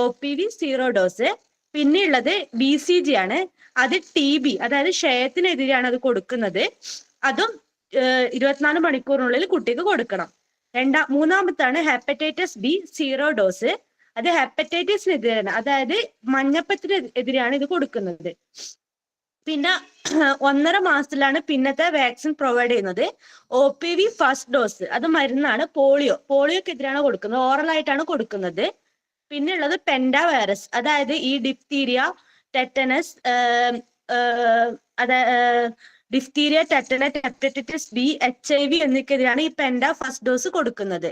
OPV 0 ഡോസ്. പിന്നെ ഉള്ളത് BCG ആണ്. അത് TB, അതായത് ക്ഷയത്തിനെതിരെയാണ് അത് കൊടുക്കുന്നത്. അതും 24 മണിക്കൂറിനുള്ളിൽ കുട്ടിക്ക് കൊടുക്കണം. മൂന്നാമത്താണ് ഹെപ്പറ്റൈറ്റിസ് B 0 ഡോസ്. അത് ഹെപ്പറ്റൈറ്റിസിനെതിരെയാണ്, അതായത് മഞ്ഞപ്പത്തിന് എതിരെയാണ് ഇത് കൊടുക്കുന്നത്. പിന്നെ 1.5 മാസത്തിലാണ് പിന്നത്തെ വാക്സിൻ പ്രൊവൈഡ് ചെയ്യുന്നത്. OPV ഫസ്റ്റ് ഡോസ്, അത് മരുന്നാണ്. പോളിയോക്കെതിരെയാണ് കൊടുക്കുന്നത്, ഓറൽ ആയിട്ടാണ് കൊടുക്കുന്നത്. പിന്നെ ഉള്ളത് പെൻഡാ വൈറസ്, അതായത് ഈ diphtheria, tetanus, diphtheria, tetanus, hepatitis B, HIV എന്നിവയ്ക്കെതിരെയാണ് ഈ പെൻഡാ ഫസ്റ്റ് ഡോസ് കൊടുക്കുന്നത്.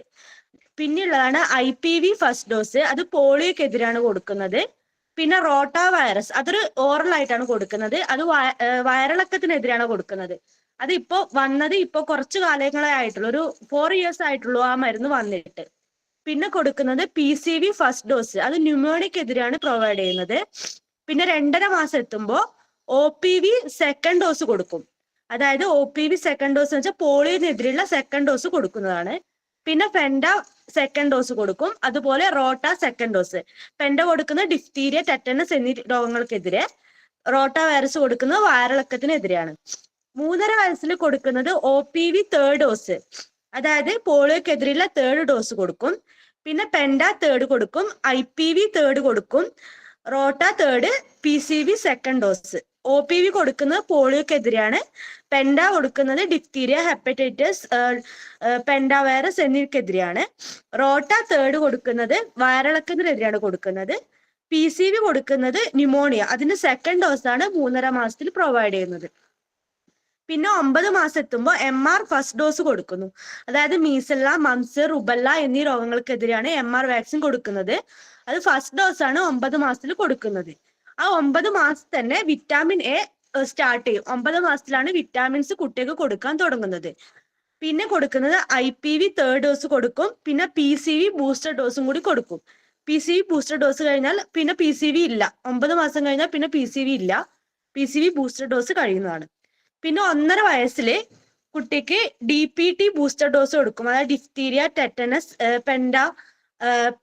പിന്നെയുള്ളതാണ് IPV ഫസ്റ്റ് ഡോസ്, അത് പോളിയോക്കെതിരെയാണ് കൊടുക്കുന്നത്. പിന്നെ റോട്ട വൈറസ്, അതൊരു ഓറൽ ആയിട്ടാണ് കൊടുക്കുന്നത്. അത് വയറിളക്കത്തിനെതിരെയാണ് കൊടുക്കുന്നത്. അത് ഇപ്പോ വന്നത് ഇപ്പൊ കുറച്ചു കാലങ്ങളെ ആയിട്ടുള്ളൂ, ഒരു 4 years ആയിട്ടുള്ളൂ ആ മരുന്ന് വന്നിട്ട്. പിന്നെ കൊടുക്കുന്നത് PCV ഫസ്റ്റ് ഡോസ്, അത് ന്യൂമോണിക് എതിരെയാണ് പ്രൊവൈഡ് ചെയ്യുന്നത്. പിന്നെ 2.5 മാസം എത്തുമ്പോൾ OPV സെക്കൻഡ് ഡോസ് കൊടുക്കും. അതായത് OPV സെക്കൻഡ് ഡോസ് എന്ന് വെച്ചാൽ പോളിയോനെതിരെയുള്ള സെക്കൻഡ് ഡോസ് കൊടുക്കുന്നതാണ്. പിന്നെ ഫെൻഡ സെക്കൻഡ് ഡോസ് കൊടുക്കും. അതുപോലെ റോട്ട സെക്കൻഡ് ഡോസ്. ഫെൻഡ കൊടുക്കുന്നത് ഡിഫ്തീരിയ, ടെറ്റനസ് എന്നീ രോഗങ്ങൾക്കെതിരെ. റോട്ട വൈറസ് കൊടുക്കുന്നത് വയറിളക്കത്തിനെതിരെയാണ്. 3.5 വയസ്സിൽ കൊടുക്കുന്നത് OPV തേർഡ് ഡോസ്, അതായത് പോളിയോക്കെതിരെയുള്ള തേർഡ് ഡോസ് കൊടുക്കും. പിന്നെ പെൻഡ തേർഡ് കൊടുക്കും, IPV തേർഡ് കൊടുക്കും, rota third, PCV second dose. OPV കൊടുക്കുന്നത് പോളിയോക്കെതിരെയാണ്. പെൻഡ കൊടുക്കുന്നത് ഡിഫ്തീരിയ, ഹെപ്പറ്റൈറ്റിസ്, പെൻഡ വൈറസ് എന്നിവയ്ക്കെതിരെയാണ്. റോട്ട തേർഡ് കൊടുക്കുന്നത് വയറിളക്കത്തിനെതിരെയാണ് കൊടുക്കുന്നത്. PCV കൊടുക്കുന്നത് ന്യൂമോണിയ, അതിന്റെ സെക്കൻഡ് ഡോസ് ആണ് 3.5 മാസത്തിൽ പ്രൊവൈഡ് ചെയ്യുന്നത്. പിന്നെ 9 മാസം എത്തുമ്പോൾ MR ഫസ്റ്റ് ഡോസ് കൊടുക്കുന്നു. അതായത് മീസല്ല, മംസ്, റുബല്ല എന്നീ രോഗങ്ങൾക്കെതിരെയാണ് MR വാക്സിൻ കൊടുക്കുന്നത്. അത് ഫസ്റ്റ് ഡോസ് ആണ് 9 മാസത്തിൽ കൊടുക്കുന്നത്. ആ 9 മാസം തന്നെ വിറ്റാമിൻ A സ്റ്റാർട്ട് ചെയ്യും. 9 മാസത്തിലാണ് വിറ്റാമിൻസ് കുട്ടികൾക്ക് കൊടുക്കാൻ തുടങ്ങുന്നത്. പിന്നെ കൊടുക്കുന്നത് IPV തേർഡ് ഡോസ് കൊടുക്കും. പിന്നെ PCV ബൂസ്റ്റർ ഡോസും കൂടി കൊടുക്കും. PCV ബൂസ്റ്റർ ഡോസ് കഴിഞ്ഞാൽ പിന്നെ PCV ഇല്ല. 9 മാസം കഴിഞ്ഞാൽ പിന്നെ PCV ഇല്ല. PCV ബൂസ്റ്റർ ഡോസ് കഴിയുന്നതാണ്. പിന്നെ 1.5 വയസ്സില് കുട്ടിക്ക് DPT ബൂസ്റ്റർ ഡോസ് കൊടുക്കും. അതായത് ഡിഫ്തീരിയ, ടെറ്റനസ്, പെൻഡ,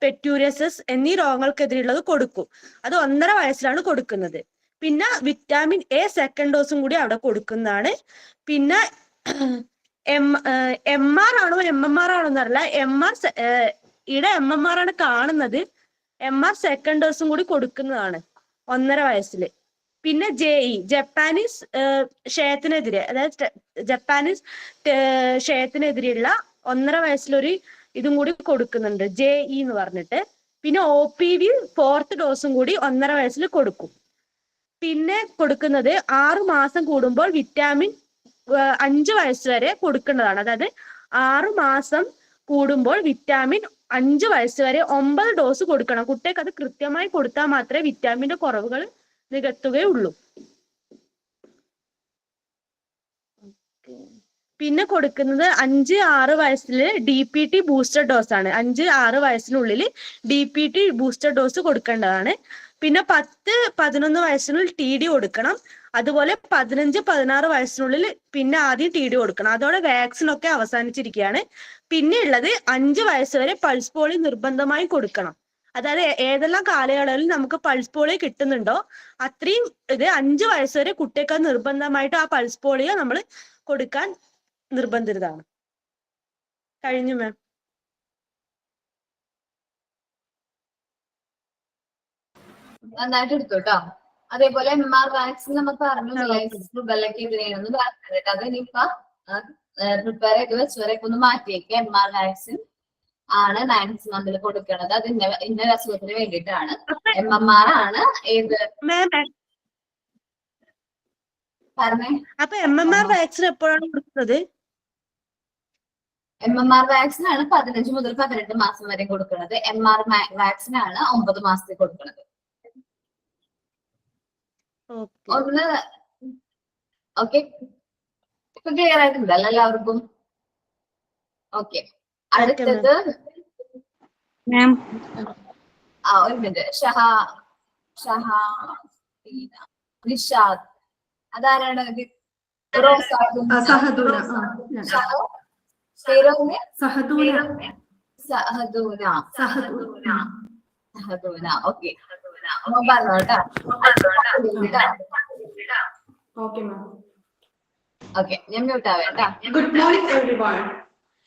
പെറ്റൂരിയസസ് എന്നീ രോഗങ്ങൾക്കെതിരെയുള്ളത് കൊടുക്കും. അത് 1.5 വയസ്സിലാണ് കൊടുക്കുന്നത്. പിന്നെ വിറ്റാമിൻ A സെക്കൻഡ് ഡോസും കൂടി അവിടെ കൊടുക്കുന്നതാണ്. പിന്നെ MR ആണോ MMR ആണോ എന്നറിയില്ല. MMR ആണ് കാണുന്നത്. MR സെക്കൻഡ് ഡോസും കൂടി കൊടുക്കുന്നതാണ് 1.5 വയസ്സില്. പിന്നെ JE ജപ്പാനീസ് ക്ഷയത്തിനെതിരെ, അതായത് ജപ്പാനീസ് ക്ഷയത്തിനെതിരെയുള്ള 1.5 വയസ്സിലൊരു ഇതും കൂടി കൊടുക്കുന്നുണ്ട്, JE എന്ന് പറഞ്ഞിട്ട്. പിന്നെ OPV ഫോർത്ത് ഡോസും കൂടി 1.5 വയസ്സിൽ കൊടുക്കും. പിന്നെ കൊടുക്കുന്നത് 6 മാസം കൂടുമ്പോൾ വിറ്റാമിൻ 5 വയസ്സ് വരെ കൊടുക്കേണ്ടതാണ്. അതായത് 6 മാസം കൂടുമ്പോൾ വിറ്റാമിൻ 5 വയസ്സ് വരെ 9 ഡോസ് കൊടുക്കണം. കുട്ടികൾക്ക് അത് കൃത്യമായി കൊടുത്താൽ മാത്രമേ വിറ്റാമിന്റെ കുറവുകൾ നികത്തുകയുള്ളൂ. പിന്നെ കൊടുക്കുന്നത് 5-6 വയസ്സില് DPT ബൂസ്റ്റർ ഡോസ് ആണ്. 5-6 വയസ്സിനുള്ളിൽ DPT ബൂസ്റ്റർ ഡോസ് കൊടുക്കേണ്ടതാണ്. പിന്നെ 10-11 വയസ്സിനുള്ളിൽ TD കൊടുക്കണം. അതുപോലെ 15-16 വയസ്സിനുള്ളിൽ പിന്നെ ആദ്യം TD കൊടുക്കണം. അതോടെ വാക്സിൻ ഒക്കെ അവസാനിച്ചിരിക്കുകയാണ്. പിന്നെ ഉള്ളത് 5 വയസ്സ് വരെ പൾസ് പോളിയോ നിർബന്ധമായും കൊടുക്കണം. അതായത് ഏതെല്ലാം കാലയളവിൽ നമുക്ക് പൾസ് പോളിയോ കിട്ടുന്നുണ്ടോ അത്രയും 5 വയസ്സ് വരെ കുട്ടികൾക്ക് നിർബന്ധമായിട്ട് ആ പൾസ് പോളിയോ നമ്മൾ കൊടുക്കാൻ നിർബന്ധിതരാണ്. കഴിഞ്ഞു മാം. നന്നായിട്ട് എടുത്തു കേട്ടോ. അതേപോലെ MR വാക്സിൻ നമ്മൾ പറഞ്ഞു, റുബല്ലക്കെതിരെയാണെന്ന് പറഞ്ഞത്. അത് ഇനിയിപ്പോ പ്രിപ്പയർ ചെയ്ത് വെച്ചവരൊക്കെ ഒന്ന് മാറ്റിയേക്ക്. MR വാക്സിൻ ആണ് 9th മന്തിൽ കൊടുക്കുന്നത്. അത് ഇന്ന അസുഖത്തിന് വേണ്ടിയിട്ടാണ്. MMR ആണ് ഏത് പറഞ്ഞേ? അപ്പൊ MMR വാക്സിൻ എപ്പോഴാണ് കൊടുക്കുന്നത്? MMR വാക്സിൻ ആണ് 15 മുതൽ 18 മാസം വരെ കൊടുക്കുന്നത്. MR വാക്സിൻ ആണ് 9 മാസത്തിൽ കൊടുക്കുന്നത്. ഒന്ന് ഓക്കെ, ഇപ്പൊ ക്ലിയർ ആയിട്ടുണ്ടല്ലോ എല്ലാവർക്കും? ഓക്കെ, അടുത്തത് ഒരു മിനിറ്റ്. നിഷാദ്, അതാരാണ്? ഓക്കെ, പറഞ്ഞോട്ടാ. ഓക്കെ, ഞാൻ മ്യൂട്ട് ആവേട്ടാ. Good morning everyone.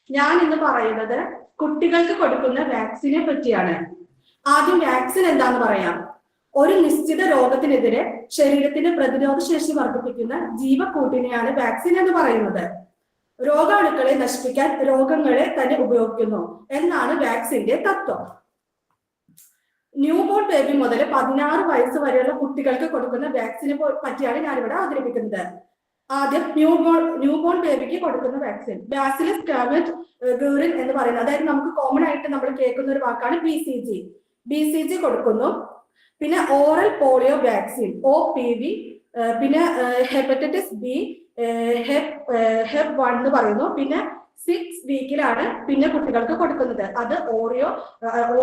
ഞാൻ ഇന്ന് പറയുന്നത് കുട്ടികൾക്ക് കൊടുക്കുന്ന വാക്സിനെ പറ്റിയാണ്. ആദ്യം വാക്സിൻ എന്താന്ന് പറയാം. ഒരു നിശ്ചിത രോഗത്തിനെതിരെ ശരീരത്തിന്റെ പ്രതിരോധ ശേഷി വർദ്ധിപ്പിക്കുന്ന ജീവക്കൂട്ടിനെയാണ് വാക്സിൻ എന്ന് പറയുന്നത്. രോഗാണുക്കളെ നശിപ്പിക്കാൻ രോഗങ്ങളെ തന്നെ ഉപയോഗിക്കുന്നു എന്നാണ് വാക്സിന്റെ തത്വം. ന്യൂബോൺ ബേബി മുതൽ 16 വയസ്സ് വരെയുള്ള കുട്ടികൾക്ക് കൊടുക്കുന്ന വാക്സിനെ പറ്റിയാണ് ഞാനിവിടെ അവതരിപ്പിക്കുന്നത്. ആദ്യം ന്യൂബോൺ ബേബിക്ക് കൊടുക്കുന്ന വാക്സിൻ ബാസിലസ് കാമറ്റ് ഗൂറിൻ എന്ന് പറയുന്നത്, അതായത് നമുക്ക് കോമൺ ആയിട്ട് നമ്മൾ കേൾക്കുന്ന ഒരു വാക്കാണ് BCG കൊടുക്കുന്നു. പിന്നെ ഓറൽ പോളിയോ വാക്സിൻ OPV, പിന്നെ ഹെപ്പറ്റൈറ്റിസ് ബി ഹെപ് 1 എന്ന് പറയുന്നു. പിന്നെ 6 വീക്കിലാണ് പിന്നെ കുട്ടികൾക്ക് കൊടുക്കുന്നത്. അത്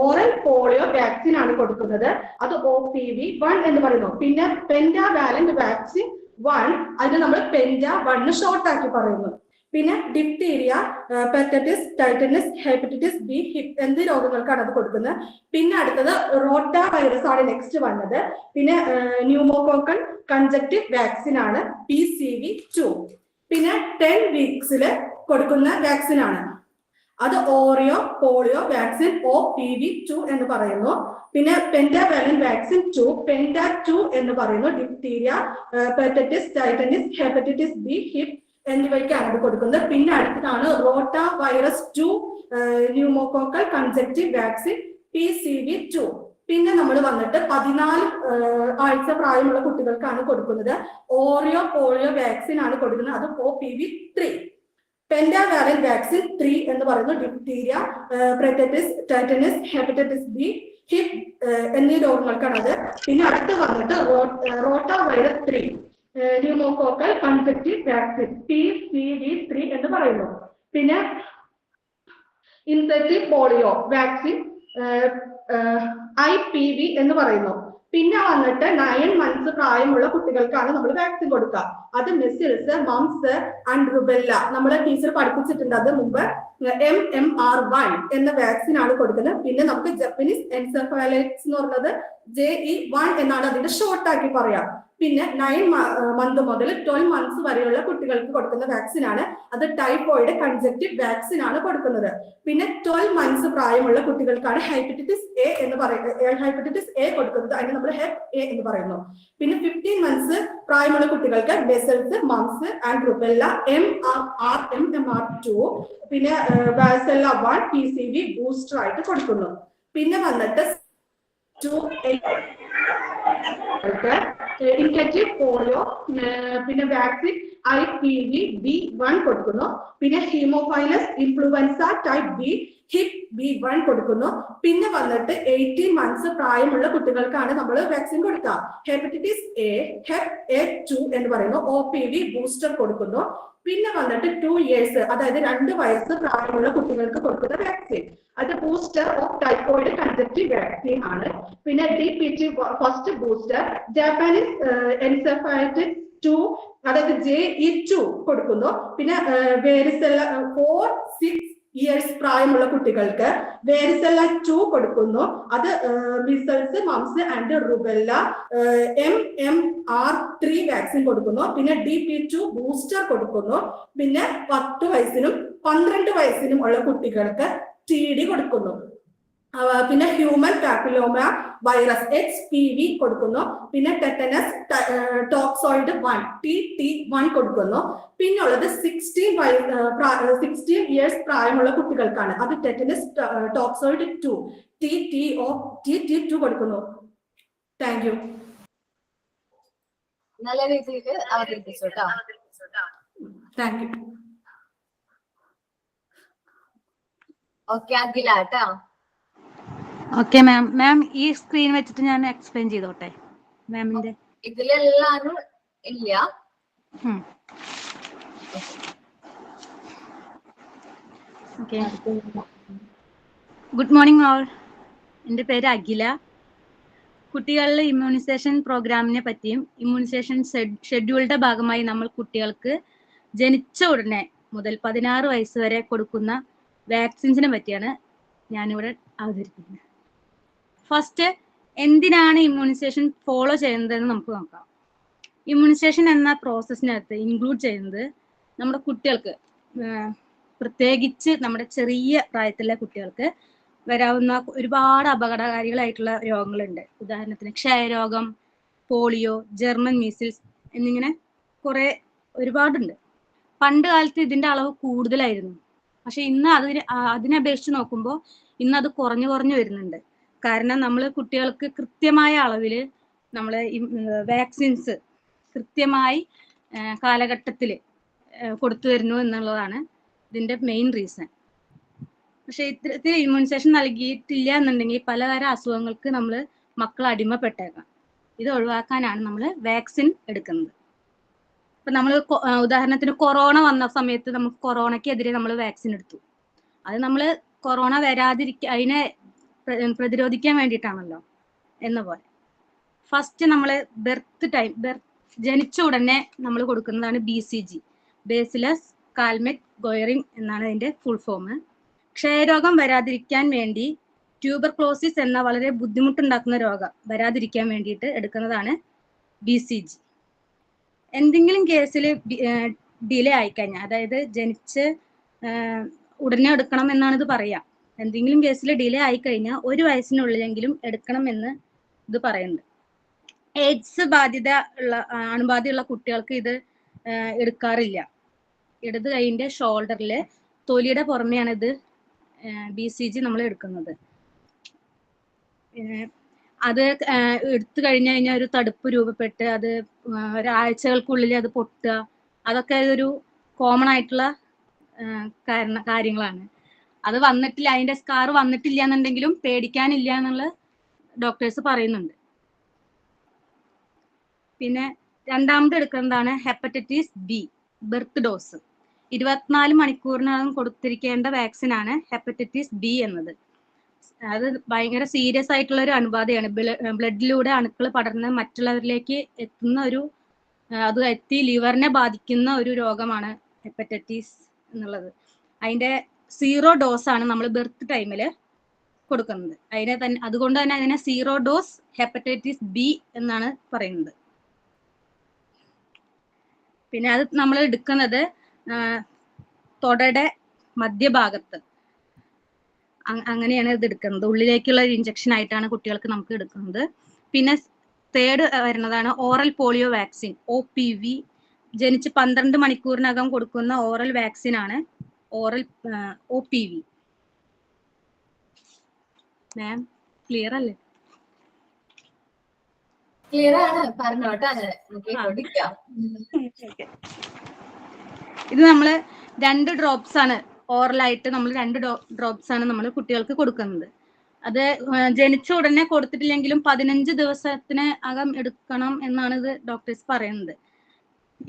ഓറൽ പോളിയോ വാക്സിൻ ആണ് കൊടുക്കുന്നത്. അത് OPV 1 എന്ന് പറയുന്നു. പിന്നെ പെന്റാവാലന്റ് വാക്സിൻ 1, അതിന് നമ്മൾ പെന്റ 1 ഷോർട്ട് ആക്കി പറയുന്നു. പിന്നെ diphtheria, പെർട്ടറ്റിസ്, tetanus, hepatitis B, hip എന്നീ രോഗങ്ങൾക്കാണ് അത് കൊടുക്കുന്നത്. പിന്നെ അടുത്തത് റോട്ട വൈറസ് ആണ് നെക്സ്റ്റ് വന്നത്. പിന്നെ ന്യൂമോകോക്കൽ കൺജക്റ്റീവ് വാക്സിൻ ആണ് PCV 2. പിന്നെ 10 വീക്സിൽ കൊടുക്കുന്ന വാക്സിൻ ആണ്. അത് പോളിയോ വാക്സിൻ OPV 2 എന്ന് പറയുന്നു. പിന്നെ പെന്റാവാലന്റ് വാക്സിൻ 2 പെന്റ 2 എന്ന് പറയുന്നു. Diphtheria, പെർട്ടറ്റിസ്, tetanus, hepatitis B, hip എന്നിവയ്ക്കാണ് അത് കൊടുക്കുന്നത്. പിന്നെ അടുത്തതാണ് റോട്ട virus 2 pneumococcal conjunctive vaccine PCV 2. പിന്നെ നമ്മൾ വന്നിട്ട് 14 ആഴ്ച പ്രായമുള്ള കുട്ടികൾക്കാണ് കൊടുക്കുന്നത്. പോളിയോ വാക്സിൻ ആണ് കൊടുക്കുന്നത്. അത് OPV 3. പെന്റാവാലന്റ് വാക്സിൻ 3 എന്ന് പറയുന്നത് diphtheria, പെർട്ടറ്റിസ്, tetanus, hepatitis B, hip എന്നീ രോഗങ്ങൾക്കാണ് അത്. പിന്നെ അടുത്ത് വന്നിട്ട് റോട്ട virus 3 pneumococcal conjunctive vaccine PCV 3 എന്ന് പറയുന്നു. പിന്നെ ഇൻസെക്റ്റീവ് പോളിയോ വാക്സിൻ IPV എന്ന് പറയുന്നു. പിന്നെ വന്നിട്ട് 9 മന്ത്സ് പ്രായമുള്ള കുട്ടികൾക്കാണ് നമ്മൾ വാക്സിൻ കൊടുക്കുക. അത് മെസിൽസ്, മംസ് ആൻഡ് റുബെല്ല. നമ്മുടെ ടീച്ചർ പഠിപ്പിച്ചിട്ടുണ്ട് അത് മുമ്പ്. MMR1 എന്ന വാക്സിൻ ആണ് കൊടുക്കുന്നത്. പിന്നെ നമുക്ക് ജപ്പനീസ് എൻസെഫലൈറ്റിസ് എന്ന് പറയുന്നത് JE1 എന്നാണ് അതിന്റെ ഷോർട്ട് ആക്കി പറയാം. പിന്നെ 9 മന്ത് മുതൽ 12 മന്ത്സ് വരെയുള്ള കുട്ടികൾക്ക് കൊടുക്കുന്ന വാക്സിൻ ആണ്. അത് ടൈഫോയിഡ് കൺജക്റ്റീവ് വാക്സിൻ ആണ് കൊടുക്കുന്നത്. പിന്നെ 12 മന്ത്സ് പ്രായമുള്ള കുട്ടികൾക്കാണ് ഹെപ്പറ്റൈറ്റിസ് A എന്ന് പറയുന്നത്. ഹെപ്പറ്റൈറ്റിസ് A കൊടുക്കുന്നത് അതിന് നമ്മൾ ഹെപ് A എന്ന് പറയുന്നു. പിന്നെ 15 മന്ത്സ് പ്രായമുള്ള കുട്ടികൾക്ക് മെസൽസ്, മംസ് ആൻഡ് റുബെല്ല MMR2, പിന്നെ വാസെല്ല 1 PCV ബൂസ്റ്റർ ആയിട്ട് കൊടുക്കുന്നു. പിന്നെ വന്നിട്ട് ഇൻഫെക്റ്റീവ് പോളിയോ പിന്നെ വാക്സിൻ IPV B1 കൊടുക്കുന്നു. പിന്നെ haemophilus influenza type B Hib B1 കൊടുക്കുന്നു. പിന്നെ വന്നിട്ട് 18 മന്ത്സ് പ്രായമുള്ള കുട്ടികൾക്കാണ് നമ്മൾ വാക്സിൻ കൊടുക്കുക. ഹെപ്പറ്റൈറ്റിസ് A ഹെപ് A2 എന്ന് പറയുന്നു. OPV ബൂസ്റ്റർ കൊടുക്കുന്നു. പിന്നെ വന്നിട്ട് 2 ഇയേഴ്സ് അതായത് 2 വയസ്സ് പ്രായമുള്ള കുട്ടികൾക്ക് കൊടുക്കുന്ന വാക്സിൻ അത് booster of typhoid conjunctive vaccine ആണ്. പിന്നെ DPT first booster Japanese encephalitis 2 അതായത് JE2 കൊടുക്കുന്നു. പിന്നെ വേരിസെല്ല 4-6 ഇയേഴ്സ് പ്രായമുള്ള കുട്ടികൾക്ക് വേരിസെല്ല 2 കൊടുക്കുന്നു. അത് measles, moms and rubella MMR3 vaccine കൊടുക്കുന്നു. പിന്നെ DP2 ബൂസ്റ്റർ കൊടുക്കുന്നു. പിന്നെ 10 വയസ്സിനും 12 വയസ്സിനും ഉള്ള കുട്ടികൾക്ക് TD കൊടുക്കുന്നു. പിന്നെ ഹ്യൂമൻ പാപ്പിലോമ വൈറസ് HPV കൊടുക്കുന്നു. പിന്നെ ടെറ്റനസ് ടോക്സോയിഡ് 1 TT1 കൊടുക്കുന്നു. പിന്നെ ഉള്ളത് 16 ഇയേഴ്സ് പ്രായമുള്ള കുട്ടികൾക്കാണ്. അത് ടെറ്റനസ് ടോക്സോയിഡ് 2 TT2 കൊടുക്കുന്നു. Thank you. നല്ല രീതിയിൽ അവതരിപ്പിച്ചു കേട്ടോ. Thank you. ഓക്കെ അഖില കേട്ടോ. Okay ma'am. മാം ഈ സ്ക്രീൻ വെച്ചിട്ട് ഞാൻ എക്സ്പ്ലെയിൻ ചെയ്തോട്ടെ മാമിന്റെ? ഇതിലെല്ലാരും ഇല്ല. ഓക്കെ. Good morning all. എൻ്റെ പേര് അഖില. കുട്ടികളിലെ ഇമ്മ്യൂണൈസേഷൻ പ്രോഗ്രാമിനെ പറ്റിയും ഇമ്മ്യൂണൈസേഷൻ ഷെഡ്യൂളിന്റെ ഭാഗമായി നമ്മൾ കുട്ടികൾക്ക് ജനിച്ച ഉടനെ മുതൽ 16 വയസ്സ് വരെ കൊടുക്കുന്ന വാക്സിൻസിനെ പറ്റിയാണ് ഞാനിവിടെ അവതരിപ്പിക്കുന്നത്. ഫസ്റ്റ്, എന്തിനാണ് ഇമ്മ്യൂണൈസേഷൻ ഫോളോ ചെയ്യുന്നതെന്ന് നമുക്ക് നോക്കാം. ഇമ്മ്യൂണൈസേഷൻ എന്ന പ്രോസസ്സിനകത്ത് ഇൻക്ലൂഡ് ചെയ്യുന്നത് നമ്മുടെ കുട്ടികൾക്ക്, പ്രത്യേകിച്ച് നമ്മുടെ ചെറിയ പ്രായത്തിലെ കുട്ടികൾക്ക് വരാവുന്ന ഒരുപാട് അപകടകാരികളായിട്ടുള്ള രോഗങ്ങളുണ്ട്. ഉദാഹരണത്തിന് ക്ഷയരോഗം, പോളിയോ, ജർമ്മൻ മീസിൽസ് എന്നിങ്ങനെ ഒരുപാടുണ്ട്. പണ്ട് കാലത്ത് ഇതിന്റെ അളവ് കൂടുതലായിരുന്നു. പക്ഷെ ഇന്ന് അതിനെ അപേക്ഷിച്ച് നോക്കുമ്പോൾ ഇന്ന് അത് കുറഞ്ഞു വരുന്നുണ്ട്. കാരണം നമ്മൾ കുട്ടികൾക്ക് കൃത്യമായ അളവിൽ നമ്മൾ വാക്സിൻസ് കൃത്യമായി കാലഘട്ടത്തിൽ കൊടുത്തു വരുന്നു എന്നുള്ളതാണ് ഇതിന്റെ മെയിൻ റീസൺ. പക്ഷെ ഇത്തരത്തിൽ ഇമ്മ്യൂണൈസേഷൻ നൽകിയിട്ടില്ല എന്നുണ്ടെങ്കിൽ പലതരം അസുഖങ്ങൾക്ക് നമ്മൾ മക്കൾ അടിമപ്പെട്ടേക്കാം. ഇത് ഒഴിവാക്കാനാണ് നമ്മൾ വാക്സിൻ എടുക്കുന്നത്. ഇപ്പൊ നമ്മൾ ഉദാഹരണത്തിന് കൊറോണ വന്ന സമയത്ത് നമുക്ക് കൊറോണയ്ക്കെതിരെ നമ്മൾ വാക്സിൻ എടുത്തു. അത് നമ്മൾ കൊറോണ അതിനെ പ്രതിരോധിക്കാൻ വേണ്ടിയിട്ടാണല്ലോ എന്ന പോലെ. ഫസ്റ്റ് നമ്മൾ ജനിച്ച ഉടനെ നമ്മൾ കൊടുക്കുന്നതാണ് BCG, ബേസിലസ് കാൽമെറ്റ് ഗോയറിംഗ് എന്നാണ് അതിന്റെ ഫുൾ ഫോം. ക്ഷയരോഗം വരാതിരിക്കാൻ വേണ്ടി ട്യൂബർക്ലോസിസ് എന്ന വളരെ ബുദ്ധിമുട്ടുണ്ടാക്കുന്ന രോഗം വരാതിരിക്കാൻ വേണ്ടിയിട്ട് എടുക്കുന്നതാണ് BCG. എന്തെങ്കിലും കേസിൽ ഡിലേ ആയിക്കഴിഞ്ഞാൽ, അതായത് ജനിച്ച് ഉടനെ എടുക്കണം എന്നാണ് ഇത് പറയാ. എന്തെങ്കിലും കേസിൽ ഡിലേ ആയിക്കഴിഞ്ഞാൽ 1 വയസ്സിനുള്ളിലെങ്കിലും എടുക്കണം എന്ന് ഇത് പറയുന്നുണ്ട്. എയ്ഡ്സ് അണുബാധയുള്ള കുട്ടികൾക്ക് ഇത് എടുക്കാറില്ല. ഇടത് കൈയിന്റെ ഷോൾഡറില് തൊലിയുടെ പുറമെയാണ് ഇത് BCG നമ്മൾ എടുക്കുന്നത്. അത് എടുത്തു കഴിഞ്ഞു കഴിഞ്ഞാൽ ഒരു തടുപ്പ് രൂപപ്പെട്ട് അത് ഒരാഴ്ചകൾക്കുള്ളിൽ അത് പൊട്ടുക, അതൊക്കെ ഒരു കോമൺ ആയിട്ടുള്ള കാര്യങ്ങളാണ്. അത് വന്നിട്ടില്ല, അതിന്റെ സ്കാർ വന്നിട്ടില്ല എന്നുണ്ടെങ്കിലും പേടിക്കാനില്ല എന്നുള്ള ഡോക്ടേഴ്സ് പറയുന്നുണ്ട്. പിന്നെ രണ്ടാമത് എടുക്കുന്നതാണ് ഹെപ്പറ്റൈറ്റിസ് B ബർത്ത് ഡോസ്. 24 മണിക്കൂറിനകം കൊടുത്തിരിക്കേണ്ട വാക്സിനാണ് ഹെപ്പറ്റൈറ്റിസ് B എന്നത്. അത് ഭയങ്കര സീരിയസ് ആയിട്ടുള്ള ഒരു അണുബാധയാണ്. ബ്ലഡിലൂടെ അണുക്കൾ പടർന്ന് മറ്റുള്ളവരിലേക്ക് അത് എത്തി ലിവറിനെ ബാധിക്കുന്ന ഒരു രോഗമാണ് ഹെപ്പറ്റൈറ്റിസ് എന്നുള്ളത്. അതിന്റെ 0 ഡോസ് ആണ് നമ്മൾ ബർത്ത് ടൈമിൽ കൊടുക്കുന്നത്. അതുകൊണ്ട് തന്നെ അതിനെ 0 ഡോസ് ഹെപ്പറ്റൈറ്റിസ് B എന്നാണ് പറയുന്നത്. പിന്നെ അത് നമ്മൾ എടുക്കുന്നത് തൊടയുടെ മധ്യഭാഗത്ത്, അങ്ങനെയാണ് ഇത് എടുക്കുന്നത്. ഉള്ളിലേക്കുള്ള ഒരു ഇഞ്ചക്ഷൻ ആയിട്ടാണ് കുട്ടികൾക്ക് നമുക്ക് എടുക്കുന്നത്. പിന്നെ തേർഡ് വരുന്നതാണ് ഓറൽ പോളിയോ വാക്സിൻ, OPV. ജനിച്ച് 12 മണിക്കൂറിനകം കൊടുക്കുന്ന ഓറൽ വാക്സിൻ ആണ് OPV. മാം ക്ലിയർ അല്ലേ? ക്ലിയർ ആണ്, പറഞ്ഞോട്ടെ. ഇത് നമ്മൾ 2 ഡ്രോപ്സ് ആണ് ഓറലായിട്ട് നമ്മൾ 2 ഡ്രോപ്സ് ആണ് നമ്മൾ കുട്ടികൾക്ക് കൊടുക്കുന്നത്. അത് ജനിച്ച ഉടനെ കൊടുത്തിട്ടില്ലെങ്കിലും 15 ദിവസത്തിന് അകം എടുക്കണം എന്നാണ് ഇത് ഡോക്ടേഴ്സ് പറയുന്നത്.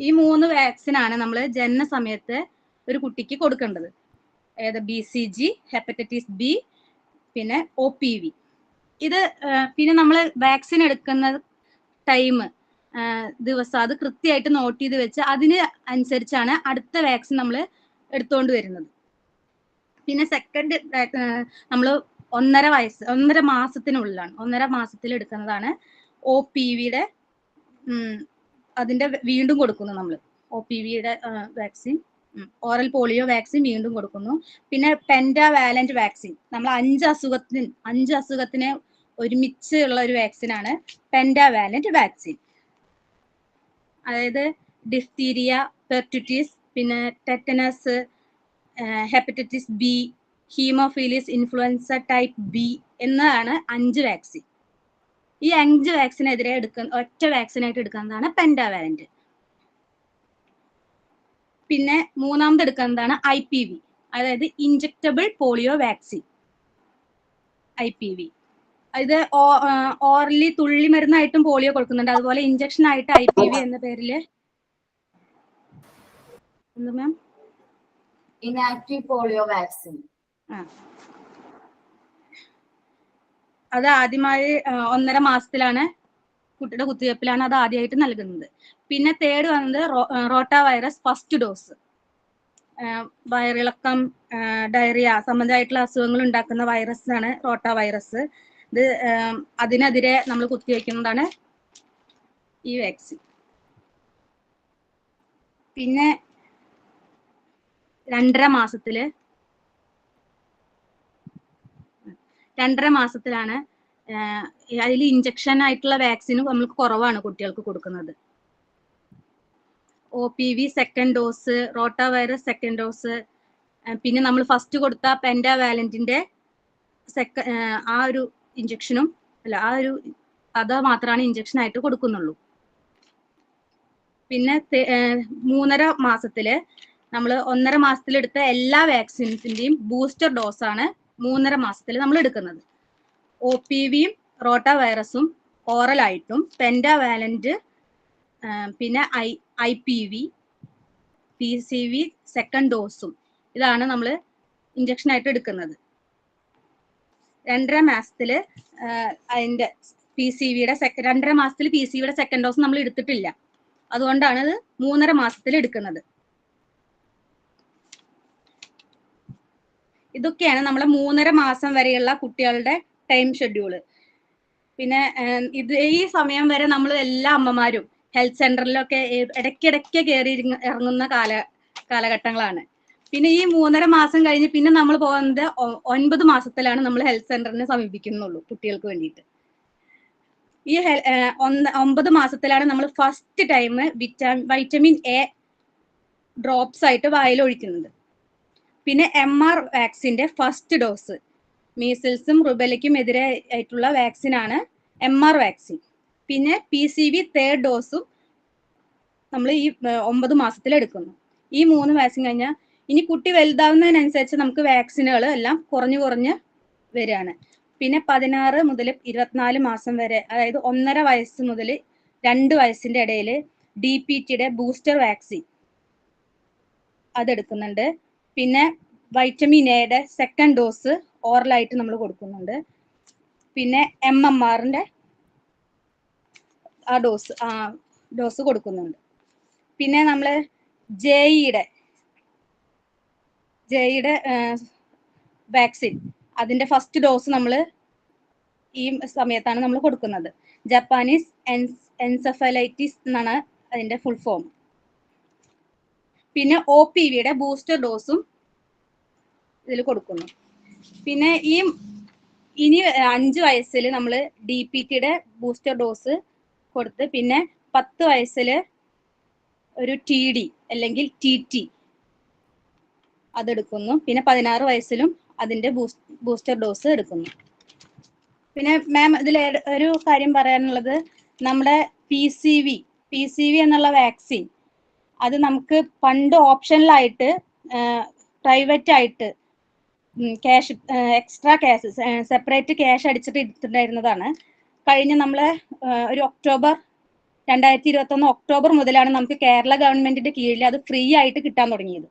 ഈ 3 വാക്സിൻ ആണ് നമ്മൾ ജനന സമയത്ത് ഒരു കുട്ടിക്ക് കൊടുക്കേണ്ടത്. BCG, ഹെപ്പറ്റൈറ്റിസ് B, പിന്നെ OPV. ഇത് പിന്നെ നമ്മൾ വാക്സിൻ എടുക്കുന്ന ടൈം, ദിവസം അത് കൃത്യമായിട്ട് നോട്ട് ചെയ്ത് വെച്ച് അതിന് അനുസരിച്ചാണ് അടുത്ത വാക്സിൻ നമ്മൾ എടുത്തുകൊണ്ട് വരുന്നത്. പിന്നെ സെക്കൻഡ് നമ്മൾ 1.5 മാസത്തിനുള്ളിലാണ്, 1.5 മാസത്തിൽ എടുക്കുന്നതാണ് OPVയുടെ. അതിന്റെ വീണ്ടും കൊടുക്കുന്നു നമ്മൾ OPVയുടെ വാക്സിൻ, ഓറൽ പോളിയോ വാക്സിൻ വീണ്ടും കൊടുക്കുന്നു. പിന്നെ പെന്റാവാലന്റ് വാക്സിൻ, നമ്മൾ 5 അസുഖത്തിന് ഒരുമിച്ച് ഉള്ള ഒരു വാക്സിനാണ് പെന്റാവാലന്റ് വാക്സിൻ. അതായത് ഡിഫ്തീരിയ, പെർട്ടുറ്റീസ്, പിന്നെ tetanus, hepatitis B, haemophilus influenza type B എന്നതാണ് 5 വാക്സിൻ. ഈ 5 വാക്സിനെതിരെ ഒറ്റ വാക്സിനായിട്ട് എടുക്കുന്നതാണ് പെന്റാവാലന്റ്. പിന്നെ മൂന്നാമത് എടുക്കുന്നതാണ് IPV, അതായത് ഇൻജെക്റ്റബിൾ പോളിയോ വാക്സിൻ, IPV. ഇത് ഓറലി തുള്ളി മരുന്നായിട്ടും പോളിയോ കൊടുക്കുന്നുണ്ട്. അതുപോലെ ഇഞ്ചക്ഷൻ ആയിട്ട് IPV എന്ന പേരില് മാം ഇനാക്റ്റീവ് പോളിയോ വാക്സിൻ. അത് ആദ്യമായി 1.5 മാസത്തിലാണ് കുട്ടിയുടെ കുത്തിവയ്പ്പിലാണ് അത് ആദ്യമായിട്ട് നൽകുന്നത്. പിന്നെ തേർഡ് വന്നത് റോട്ടാ വൈറസ് ഫസ്റ്റ് ഡോസ്. വയറിളക്കം, ഡയറിയ സംബന്ധമായിട്ടുള്ള അസുഖങ്ങൾ ഉണ്ടാക്കുന്ന വൈറസ് ആണ് റോട്ടാ വൈറസ്. ഇത് അതിനെതിരെ നമ്മൾ കുത്തിവയ്ക്കുന്നതാണ് ഈ വാക്സിൻ. പിന്നെ 2.5 മാസത്തിലാണ് അതിൽ ഇഞ്ചക്ഷൻ ആയിട്ടുള്ള വാക്സിനും നമ്മൾക്ക് കുറവാണ് കുട്ടികൾക്ക് കൊടുക്കുന്നത്. OPV second dose, rota virus second dose, പിന്നെ നമ്മൾ ഫസ്റ്റ് കൊടുത്ത പെന്റാവാലന്റിന്റെ ആ ഒരു ഇഞ്ചക്ഷനും അത് മാത്രമാണ് ഇഞ്ചക്ഷൻ ആയിട്ട് കൊടുക്കുന്നുള്ളൂ. പിന്നെ 3.5 മാസത്തില് നമ്മൾ 1.5 മാസത്തിലെടുത്ത എല്ലാ വാക്സിൻസിന്റെയും ബൂസ്റ്റർ ഡോസ് ആണ് 3.5 മാസത്തിൽ നമ്മൾ എടുക്കുന്നത്. OPVയും റോട്ട വൈറസും ഓറലായിട്ടും പെൻഡാവാലന്റ് പിന്നെ IPV PCV സെക്കൻഡ് ഡോസും ഇതാണ് നമ്മൾ ഇഞ്ചക്ഷൻ ആയിട്ട് എടുക്കുന്നത്. 2.5 മാസത്തില് അതിന്റെ രണ്ടര മാസത്തിൽ PCVയുടെ സെക്കൻഡ് ഡോസ് നമ്മൾ എടുത്തിട്ടില്ല. അതുകൊണ്ടാണ് ഇത് 3.5 മാസത്തിൽ എടുക്കുന്നത്. ഇതൊക്കെയാണ് നമ്മളെ 3.5 മാസം വരെയുള്ള കുട്ടികളുടെ ടൈം ഷെഡ്യൂള്. പിന്നെ ഈ സമയം വരെ നമ്മൾ എല്ലാ അമ്മമാരും ഹെൽത്ത് സെന്ററിലൊക്കെ ഇടയ്ക്കിടയ്ക്ക് കയറി ഇറങ്ങുന്ന കാലഘട്ടങ്ങളാണ്. പിന്നെ ഈ 3.5 മാസം കഴിഞ്ഞ് പിന്നെ നമ്മൾ പോകുന്നത് 9 മാസത്തിലാണ് നമ്മൾ ഹെൽത്ത് സെന്ററിനെ സമീപിക്കുന്നുള്ളൂ കുട്ടികൾക്ക് വേണ്ടിയിട്ട്. ഈ 9 മാസത്തിലാണ് നമ്മൾ first time vitamin A drops ആയിട്ട് വായിൽ ഒഴിക്കുന്നത്. പിന്നെ MR വാക്സിന്റെ ഫസ്റ്റ് ഡോസ്, മീസിൽസും റുബെലയ്ക്കും എതിരെ ആയിട്ടുള്ള വാക്സിനാണ് MR വാക്സിൻ. പിന്നെ PCV തേർഡ് ഡോസും നമ്മൾ ഈ 9 മാസത്തിൽ എടുക്കുന്നു. ഈ 3 വാക്സിൻ കഴിഞ്ഞാൽ ഇനി കുട്ടി വലുതാവുന്നതിനനുസരിച്ച് നമുക്ക് വാക്സിനുകൾ എല്ലാം കുറഞ്ഞ് വരികയാണ്. പിന്നെ 16 മുതൽ 24 മാസം വരെ, അതായത് 1.5 വയസ്സ് മുതൽ 2 വയസ്സിന്റെ ഇടയിൽ DPTയുടെ ബൂസ്റ്റർ വാക്സിൻ അതെടുക്കുന്നുണ്ട്. പിന്നെ വൈറ്റമിൻ എയുടെ സെക്കൻഡ് ഡോസ് ഓറലായിട്ട് നമ്മൾ കൊടുക്കുന്നുണ്ട്. പിന്നെ MMRന്റെ ആ ഡോസ് കൊടുക്കുന്നുണ്ട്. പിന്നെ നമ്മൾ ജെഇയുടെ വാക്സിൻ അതിന്റെ ഫസ്റ്റ് ഡോസ് നമ്മൾ ഈ സമയത്താണ് നമ്മൾ കൊടുക്കുന്നത്. ജപ്പാനീസ് എൻസെഫലൈറ്റിസ് എന്നാണ് അതിന്റെ ഫുൾ ഫോം. പിന്നെ OPVയുടെ ബൂസ്റ്റർ ഡോസും ഇതിൽ കൊടുക്കുന്നു. പിന്നെ ഇനി 5 വയസ്സിൽ നമ്മൾ DPTയുടെ ബൂസ്റ്റർ ഡോസ് കൊടുത്ത് പിന്നെ 10 വയസ്സിൽ ഒരു TD അല്ലെങ്കിൽ TT അതെടുക്കുന്നു. പിന്നെ 16 വയസ്സിലും അതിന്റെ ബൂസ്റ്റർ ഡോസ് എടുക്കുന്നു. പിന്നെ മാം ഇതിൽ ഒരു കാര്യം പറയാനുള്ളത്, നമ്മുടെ PCV എന്നുള്ള വാക്സിൻ അത് നമുക്ക് പണ്ട് ഓപ്ഷനിലായിട്ട് പ്രൈവറ്റ് ആയിട്ട് എക്സ്ട്രാ ക്യാഷ് സെപ്പറേറ്റ് ക്യാഷ് അടിച്ചിട്ട് എടുത്തിട്ടുണ്ടായിരുന്നതാണ്. കഴിഞ്ഞ നമ്മളെ ഒരു 2021 ഒക്ടോബർ മുതലാണ് നമുക്ക് കേരള ഗവൺമെന്റിന്റെ കീഴിൽ അത് ഫ്രീ ആയിട്ട് കിട്ടാൻ തുടങ്ങിയത്.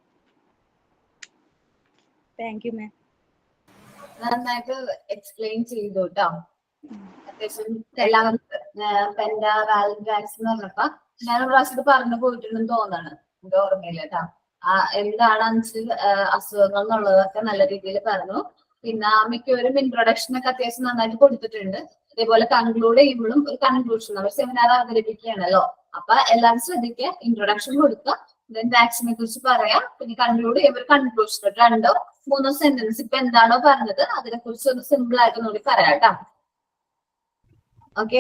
താങ്ക് യു മാം. നന്നായിട്ട് എക്സ്പ്ലെയിൻ ചെയ്തു കേട്ടോ. അത്യാവശ്യം എല്ലാവർക്കും പെൻഡാവാലന്റ് വാക്സിൻ എന്ന് പറഞ്ഞപ്പോ ഞാൻ ഒരു പ്രാവശ്യം പറഞ്ഞു പോയിട്ടുണ്ടെന്ന് തോന്നാണ്, എന്റെ ഓർമ്മയില്ല കേട്ടോ. എന്താണെന്ന് അസുഖങ്ങൾ എന്നുള്ളതൊക്കെ നല്ല രീതിയിൽ പറഞ്ഞു. പിന്നെ മിക്കവരും ഇൻട്രൊഡക്ഷൻ ഒക്കെ അത്യാവശ്യം നന്നായിട്ട് കൊടുത്തിട്ടുണ്ട്. അതേപോലെ കൺക്ലൂഡ് ചെയ്യുമ്പോഴും ഒരു കൺക്ലൂഷൻ, നമ്മൾ സെമിനാർ അവതരിപ്പിക്കുകയാണല്ലോ, അപ്പൊ എല്ലാവരും ശ്രദ്ധിക്കുക, ഇൻട്രൊഡക്ഷൻ കൊടുക്കുക, ദെൻ വാക്സിനെ കുറിച്ച് പറയാം, പിന്നെ കൺക്ലൂഡ് ചെയ്യുമ്പോൾ ഒരു കൺക്ലൂഷൻ 2-3 സെന്റൻസ് ഇപ്പൊ എന്താണോ പറഞ്ഞത് അതിനെ കുറിച്ച് ഒന്ന് സിമ്പിൾ ആയിട്ട് കൂടി പറയാം കേട്ടോ. ഓക്കെ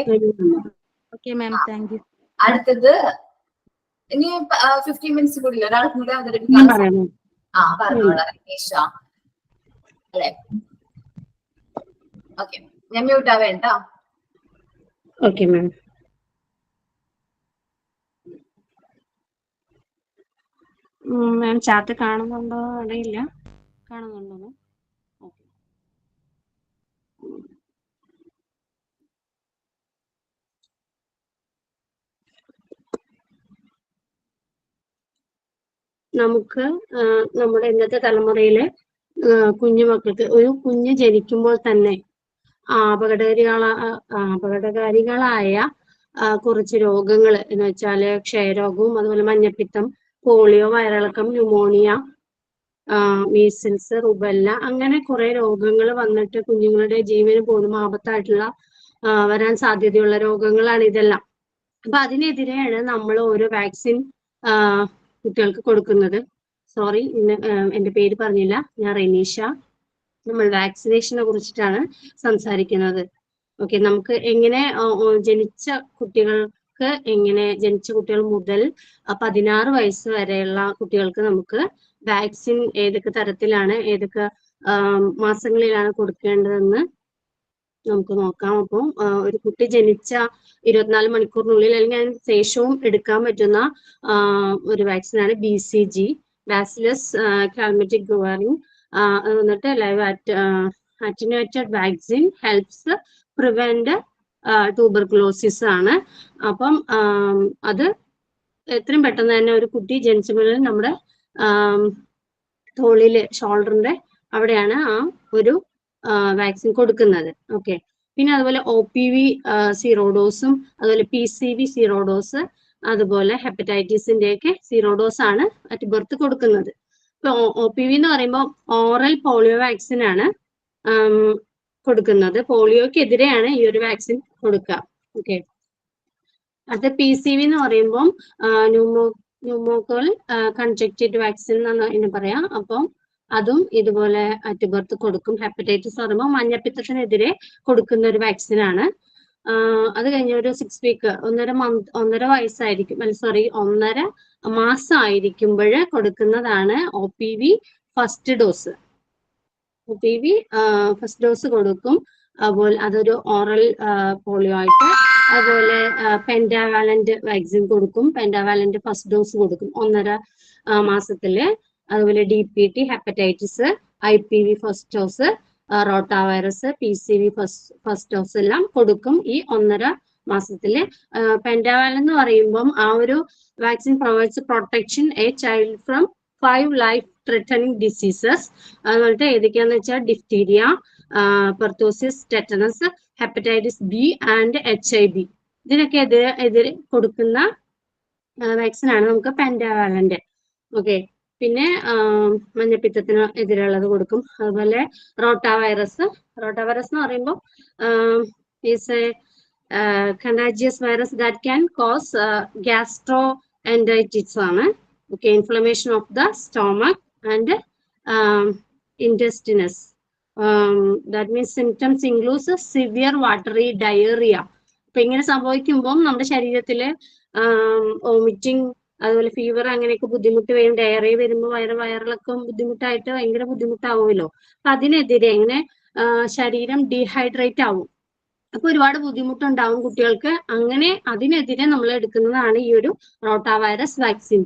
അടുത്തത് ഇനി 15 മിനിറ്റ്സ് കൂടി ഒരാൾക്കും കൂടി അവതരിപ്പിക്കാൻ പറഞ്ഞോളാം. രമേശ അല്ലെ? ഓക്കെ, ഞാൻ മ്യൂട്ട് ആവേണ്ട. Okay ma'am. മാം ചാറ്റ് കാണുന്നുണ്ടോ അറിയില്ല. കാണുന്നുണ്ടോ? ഓക്കെ. നമുക്ക് നമ്മുടെ ഇന്നത്തെ തലമുറയിലെ കുഞ്ഞുമക്കൾക്ക് ഒരു കുഞ്ഞ് ജനിക്കുമ്പോൾ തന്നെ അപകടകാരികളായ കുറച്ച് രോഗങ്ങൾ എന്ന് വെച്ചാല് ക്ഷയരോഗവും അതുപോലെ മഞ്ഞപ്പിത്തം, പോളിയോ, വയറിളക്കം, ന്യൂമോണിയ, മീസിൽസ്, റുബെല്ല, അങ്ങനെ കുറെ രോഗങ്ങൾ വന്നിട്ട് കുഞ്ഞുങ്ങളുടെ ജീവന് പോലും ആപത്തായിട്ടുള്ള വരാൻ സാധ്യതയുള്ള രോഗങ്ങളാണ് ഇതെല്ലാം. അപ്പൊ അതിനെതിരെയാണ് നമ്മൾ ഓരോ വാക്സിൻ കുട്ടികൾക്ക് കൊടുക്കുന്നത്. സോറി, എന്റെ പേര് പറഞ്ഞില്ല, ഞാൻ റെനീഷ. നമ്മൾ വാക്സിനേഷനെ കുറിച്ചിട്ടാണ് സംസാരിക്കുന്നത്. ഓക്കെ, നമുക്ക് എങ്ങനെ ജനിച്ച കുട്ടികൾ മുതൽ 16 വയസ്സ് വരെയുള്ള കുട്ടികൾക്ക് നമുക്ക് വാക്സിൻ ഏതൊക്കെ തരത്തിലാണ് ഏതൊക്കെ മാസങ്ങളിലാണ് കൊടുക്കേണ്ടതെന്ന് നമുക്ക് നോക്കാം. അപ്പം ഒരു കുട്ടി ജനിച്ച 24 മണിക്കൂറിനുള്ളിൽ അല്ലെങ്കിൽ അതിന് ശേഷവും എടുക്കാൻ പറ്റുന്ന ഒരു വാക്സിനാണ് BCG, ബാസിലസ് കാൽമെറ്റിക് ഗുവാറിൻ. എന്നിട്ട് live attenuated vaccine helps prevent tuberculosis ആണ്. അപ്പം അത് എത്രയും പെട്ടെന്ന് തന്നെ ഒരു കുട്ടി ജനിച്ച മുതൽ നമ്മുടെ തോളില് ഷോൾഡറിന്റെ അവിടെയാണ് ആ ഒരു വാക്സിൻ കൊടുക്കുന്നത്. ഓക്കെ. പിന്നെ അതുപോലെ OPV 0 ഡോസും അതുപോലെ PCV 0 ഡോസ് അതുപോലെ ഹെപ്പറ്റൈറ്റിസിന്റെ ഒക്കെ 0 ഡോസ് ആണ് അറ്റ് ബർത്ത് കൊടുക്കുന്നത്. ഇപ്പൊ OPV എന്ന് പറയുമ്പോൾ ഓറൽ പോളിയോ വാക്സിൻ ആണ് കൊടുക്കുന്നത്. പോളിയോക്കെതിരെയാണ് ഈ ഒരു വാക്സിൻ കൊടുക്കുക. ഓക്കെ. അടുത്ത PCV എന്ന് പറയുമ്പോൾ ന്യൂമോക്കോൾ കൺജക്റ്റഡ് വാക്സിൻ എന്നാണ് ഇതിന് പറയാം. അപ്പം അതും ഇതുപോലെ അറ്റ് ബർത്ത് കൊടുക്കും. ഹെപ്പറ്റൈറ്റിസ് പറയുമ്പോൾ മഞ്ഞപ്പിത്തത്തിനെതിരെ കൊടുക്കുന്ന ഒരു വാക്സിൻ ആണ്. അത് കഴിഞ്ഞ ഒരു 6 വീക്ക് 1.5 വയസ്സായിരിക്കും, 1.5 മാസം ആയിരിക്കുമ്പോൾ കൊടുക്കുന്നതാണ് OPV first dose. OPV first dose കൊടുക്കും. അതുപോലെ അതൊരു ഓറൽ പോളിയോ ആയിട്ട്. അതുപോലെ പെൻഡാവാലന്റ് വാക്സിൻ കൊടുക്കും. പെൻഡാവാലന്റ് ഫസ്റ്റ് ഡോസ് കൊടുക്കും 1.5 മാസത്തില്. അതുപോലെ DPT, hepatitis, IPV first dose, rota virus, PCV first dose എല്ലാം കൊടുക്കും ഈ 1.5 മാസത്തില്. പെൻഡാവാലൻ എന്ന് പറയുമ്പം ആ ഒരു vaccine provides protection a child from 5 life threatening diseases. അതുപോലത്തെ ഏതൊക്കെയാന്ന് വെച്ചാൽ diphtheria, pertussis, tetanus, hepatitis B and HIV. ഇതിനൊക്കെ എതിരെ കൊടുക്കുന്ന വാക്സിൻ ആണ് നമുക്ക് പെൻഡാവാലന്റ്. ഓക്കെ. പിന്നെ മഞ്ഞപ്പിത്തത്തിന് എതിരെയുള്ളത് കൊടുക്കും. അതുപോലെ റോട്ടാ വൈറസ് എന്ന് പറയുമ്പോൾ is a contagious virus that can cause gastroenteritis ആണ്. Okay. Inflammation of the stomach and intestines. That means symptoms includes severe watery diarrhea. അപ്പൊ ഇങ്ങനെ സംഭവിക്കുമ്പോൾ നമ്മുടെ ശരീരത്തില് വോമിറ്റിംഗ് അതുപോലെ ഫീവർ അങ്ങനെയൊക്കെ ബുദ്ധിമുട്ട് വരും. ഡയറിയ വരുമ്പോൾ വയറിളക്കം ബുദ്ധിമുട്ടായിട്ട് ഭയങ്കര ബുദ്ധിമുട്ടാവുമല്ലോ. അപ്പൊ അതിനെതിരെ ഇങ്ങനെ ശരീരം ഡീഹൈഡ്രേറ്റ് ആവും. അപ്പൊ ഒരുപാട് ബുദ്ധിമുട്ടുണ്ടാവും കുട്ടികൾക്ക്. അങ്ങനെ അതിനെതിരെ നമ്മൾ എടുക്കുന്നതാണ് ഈ ഒരു റോട്ടാ വൈറസ് വാക്സിൻ.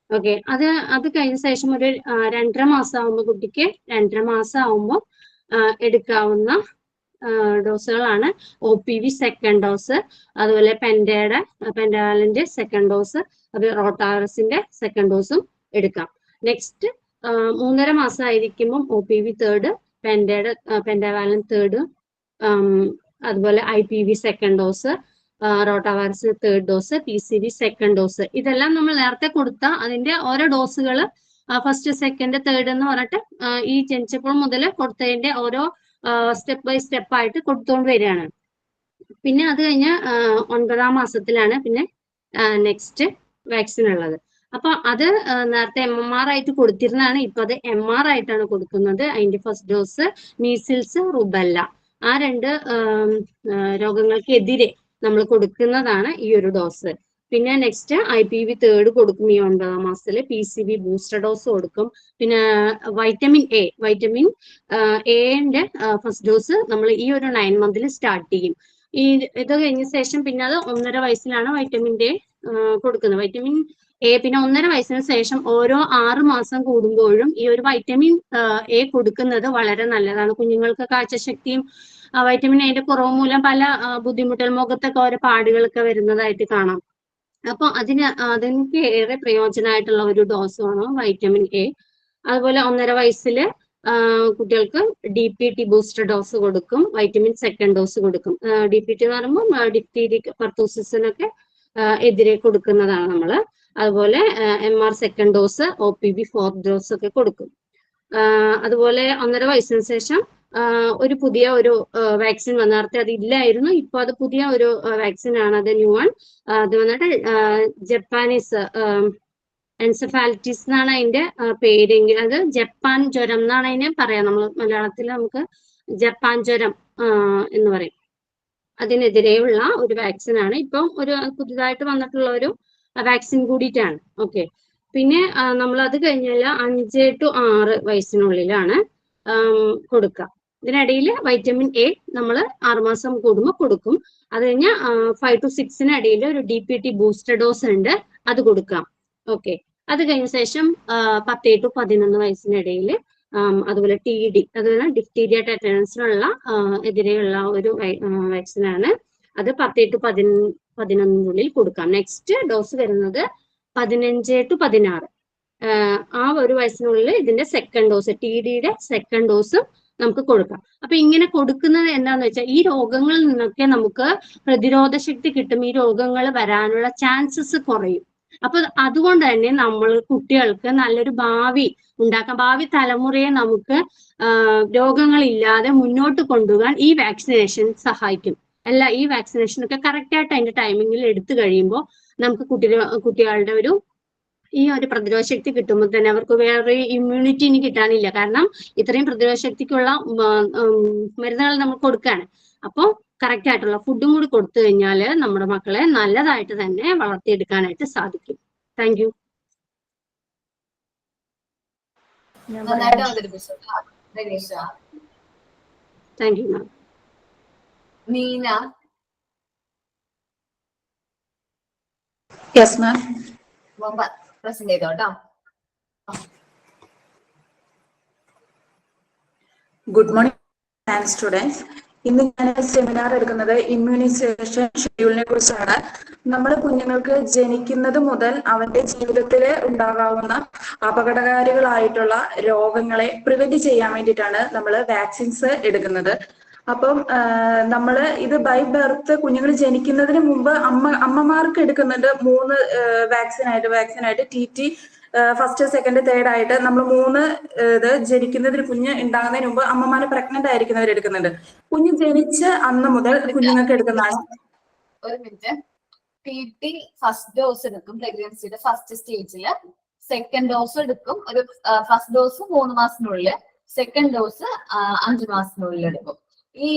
ഓക്കെ. അത് കഴിഞ്ഞ ശേഷം ഒരു 2.5 മാസം ആകുമ്പോൾ കുട്ടിക്ക് 2.5 മാസം ആകുമ്പോൾ എടുക്കാവുന്ന ഡോസുകളാണ് OPV സെക്കൻഡ് ഡോസ്, അതുപോലെ പെൻഡാവാലന്റ് സെക്കൻഡ് ഡോസ്, അത് റോട്ടാവൈറസിന്റെ സെക്കൻഡ് ഡോസും എടുക്കാം. നെക്സ്റ്റ് 3.5 മാസം ആയിരിക്കുമ്പോൾ OPV തേർഡ്, പെൻഡാവാലന്റ് തേർഡ്, അതുപോലെ IPV second dose, rotavirus third dose, PCV second dose. ഇതെല്ലാം നമ്മൾ നേരത്തെ കൊടുത്ത അതിന്റെ ഓരോ ഡോസുകൾ ഫസ്റ്റ്, സെക്കൻഡ്, തേർഡ് എന്ന് പറഞ്ഞിട്ട് ഈ ജനിച്ചപ്പോൾ മുതൽ കൊടുത്തതിന്റെ ഓരോ സ്റ്റെപ്പ് ബൈ സ്റ്റെപ്പ് ആയിട്ട് കൊടുത്തുകൊണ്ട് വരികയാണ്. പിന്നെ അത് കഴിഞ്ഞ് 9-ാം മാസത്തിലാണ് പിന്നെ നെക്സ്റ്റ് വാക്സിൻ ഉള്ളത്. അപ്പൊ അത് നേരത്തെ MMR ആയിട്ട് കൊടുത്തിരുന്നതാണ്. ഇപ്പൊ അത് MR ആയിട്ടാണ് കൊടുക്കുന്നത്. അതിന്റെ ഫസ്റ്റ് ഡോസ് മീസിൽസ്, റുബെല്ല ആ 2 രോഗങ്ങൾക്കെതിരെ നമ്മൾ കൊടുക്കുന്നതാണ് ഈ ഒരു ഡോസ്. പിന്നെ നെക്സ്റ്റ് IPV തേർഡ് കൊടുക്കും ഈ 9-ാം മാസത്തില്. PCV ബൂസ്റ്റർ ഡോസ് കൊടുക്കും. പിന്നെ വൈറ്റമിൻ എന്റെ ഫസ്റ്റ് ഡോസ് നമ്മൾ ഈ ഒരു 9 മന്തിൽ സ്റ്റാർട്ട് ചെയ്യും. ഇത് കഴിഞ്ഞ ശേഷം പിന്നെ അത് 1.5 വയസ്സിലാണ് വൈറ്റമിൻ എ കൊടുക്കുന്നത്. വൈറ്റമിൻ എ പിന്നെ 1.5 വയസ്സിന് ശേഷം ഓരോ 6 മാസം കൂടുമ്പോഴും ഈ ഒരു വൈറ്റമിൻ എ കൊടുക്കുന്നത് വളരെ നല്ലതാണ്. കുഞ്ഞുങ്ങൾക്ക് കാഴ്ചശക്തിയും വൈറ്റമിൻ എന്റെ കുറവ് മൂലം പല ബുദ്ധിമുട്ടുകൾ, മുഖത്തൊക്കെ ഓരോ പാടുകളൊക്കെ വരുന്നതായിട്ട് കാണാം. അപ്പൊ അതിന് ഏറെ പ്രയോജനമായിട്ടുള്ള ഒരു ഡോസാണ് വൈറ്റമിൻ എ. അതുപോലെ 1.5 വയസ്സില് കുട്ടികൾക്ക് DPT ബൂസ്റ്റർ ഡോസ് കൊടുക്കും. വൈറ്റമിൻ സെക്കൻഡ് ഡോസ് കൊടുക്കും. DPT എന്ന് പറയുമ്പോൾ ഡിഫ്തീരിയ, പെർത്തോസിസിനൊക്കെ എതിരെ കൊടുക്കുന്നതാണ് നമ്മള്. അതുപോലെ MR second dose, OPV fourth dose ഒക്കെ കൊടുക്കും. അതുപോലെ 1.5 വയസ്സിന് ശേഷം ഒരു പുതിയ ഒരു വാക്സിൻ വന്ന, നേരത്തെ അത് ഇല്ലായിരുന്നു, ഇപ്പൊ അത് പുതിയ ഒരു വാക്സിൻ ആണ്. അത് ന്യൂ വൺ. അത് വന്നിട്ട് ജപ്പാനീസ് എൻസെഫാലിറ്റിസ് എന്നാണ് അതിന്റെ പേരെങ്കിൽ, അത് ജപ്പാൻ ജ്വരം എന്നാണ് അതിനെ പറയാം. നമ്മൾ മലയാളത്തിൽ നമുക്ക് ജപ്പാൻ ജ്വരം എന്ന് പറയും. അതിനെതിരെയുള്ള ഒരു വാക്സിൻ ആണ്. ഇപ്പം ഒരു പുതുതായിട്ട് വന്നിട്ടുള്ള ഒരു വാക്സിൻ കൂടിയിട്ടാണ്. ഓക്കെ. പിന്നെ നമ്മൾ അത് കഴിഞ്ഞാൽ 5 to 6 വയസ്സിനുള്ളിലാണ് കൊടുക്കുക. ഇതിനിടയിൽ വൈറ്റമിൻ എ നമ്മൾ 6 മാസം കൂടുമ്പോൾ കൊടുക്കും. അത് കഴിഞ്ഞാൽ 5 to 6 ഒരു DPT ബൂസ്റ്റർ ഡോസ് ഉണ്ട്, അത് കൊടുക്കാം. ഓക്കെ. അത് കഴിഞ്ഞ ശേഷം 10 to 11 വയസ്സിനിടയിൽ അതുപോലെ TD, അതുപോലെ ഡിഫ്തീരിയ ടെറ്റനസിനുള്ള എതിരെയുള്ള ഒരു വാക്സിനാണ്. അത് 10 to 11 കൊടുക്കാം. നെക്സ്റ്റ് ഡോസ് വരുന്നത് 15 to 16. ആ ഒരു വയസ്സിനുള്ളിൽ ഇതിന്റെ സെക്കൻഡ് ഡോസ്, TDയുടെ സെക്കൻഡ് ഡോസും നമുക്ക് കൊടുക്കാം. അപ്പൊ ഇങ്ങനെ കൊടുക്കുന്നത് എന്താന്ന് വെച്ചാൽ ഈ രോഗങ്ങളിൽ നിന്നൊക്കെ നമുക്ക് പ്രതിരോധ ശക്തി കിട്ടും, ഈ രോഗങ്ങൾ വരാനുള്ള ചാൻസസ് കുറയും. അപ്പൊ അതുകൊണ്ട് തന്നെ നമ്മൾ കുട്ടികൾക്ക് നല്ലൊരു ഭാവി ഉണ്ടാക്കാം, ഭാവി തലമുറയെ നമുക്ക് രോഗങ്ങളില്ലാതെ മുന്നോട്ട് കൊണ്ടുപോകാൻ ഈ വാക്സിനേഷൻ സഹായിക്കും. ഈ വാക്സിനേഷൻ ഒക്കെ കറക്റ്റ് ആയിട്ട് അതിന്റെ ടൈമിങ്ങിൽ എടുത്തു കഴിയുമ്പോൾ നമുക്ക് കുട്ടികളുടെ ഈ ഒരു പ്രതിരോധ ശക്തി കിട്ടുമ്പോൾ തന്നെ അവർക്ക് വേറെ ഇമ്മ്യൂണിറ്റി ഇനി കിട്ടാനില്ല. കാരണം ഇത്രയും പ്രതിരോധ ശക്തിക്കുള്ള മരുന്നുകൾ നമ്മൾ കൊടുക്കുകയാണ്. അപ്പോൾ കറക്റ്റ് ആയിട്ടുള്ള ഫുഡും കൂടി കൊടുത്തു കഴിഞ്ഞാൽ നമ്മുടെ മക്കളെ നല്ലതായിട്ട് തന്നെ വളർത്തിയെടുക്കാനായിട്ട് സാധിക്കും. Thank you. Thank you ma'am. Neena. Yes ma'am. Present ചെയ്തോട്ടോ. Good morning students. ഇന്ന് ഞാൻ സെമിനാർ എടുക്കുന്നത് ഇമ്മ്യൂണൈസേഷൻ ഷെഡ്യൂളിനെ കുറിച്ചാണ്. നമ്മൾ കുഞ്ഞുങ്ങൾക്ക് ജനിക്കുന്നത് മുതൽ അവന്റെ ജീവിതത്തിൽ ഉണ്ടാകാവുന്ന അപകടകാരികളായിട്ടുള്ള രോഗങ്ങളെ പ്രിവെന്റ് ചെയ്യാൻ വേണ്ടിയിട്ടാണ് നമ്മൾ വാക്സിൻസ് എടുക്കുന്നത്. അപ്പം നമ്മൾ ഇത് ബൈ ബർത്ത് കുഞ്ഞുങ്ങൾ ജനിക്കുന്നതിന് മുമ്പ് അമ്മമാർക്ക് എടുക്കുന്നുണ്ട് 3 വാക്സിനായിട്ട് TT ഫസ്റ്റ്, സെക്കൻഡ്, തേർഡ് ആയിട്ട് നമ്മൾ 3 ഇത് ജനിക്കുന്നതിന് കുഞ്ഞ് ഉണ്ടാകുന്നതിന് മുമ്പ് അമ്മമാര് പ്രഗ്നന്റ് ആയിരിക്കുന്നവർ എടുക്കുന്നുണ്ട്. കുഞ്ഞ് ജനിച്ച അന്ന് മുതൽ കുഞ്ഞുങ്ങൾക്ക് എടുക്കുന്നതാണ്. ഒരു മിനിറ്റ്. TT ഫസ്റ്റ് ഡോസ് എടുക്കും പ്രഗ്നൻസിയുടെ ഫസ്റ്റ് സ്റ്റേജില്, സെക്കൻഡ് ഡോസ് എടുക്കും. ഒരു ഫസ്റ്റ് ഡോസ് 3 മാസത്തിനുള്ളിൽ, സെക്കൻഡ് ഡോസ് 5 മാസത്തിനുള്ളിൽ എടുക്കും. ഈ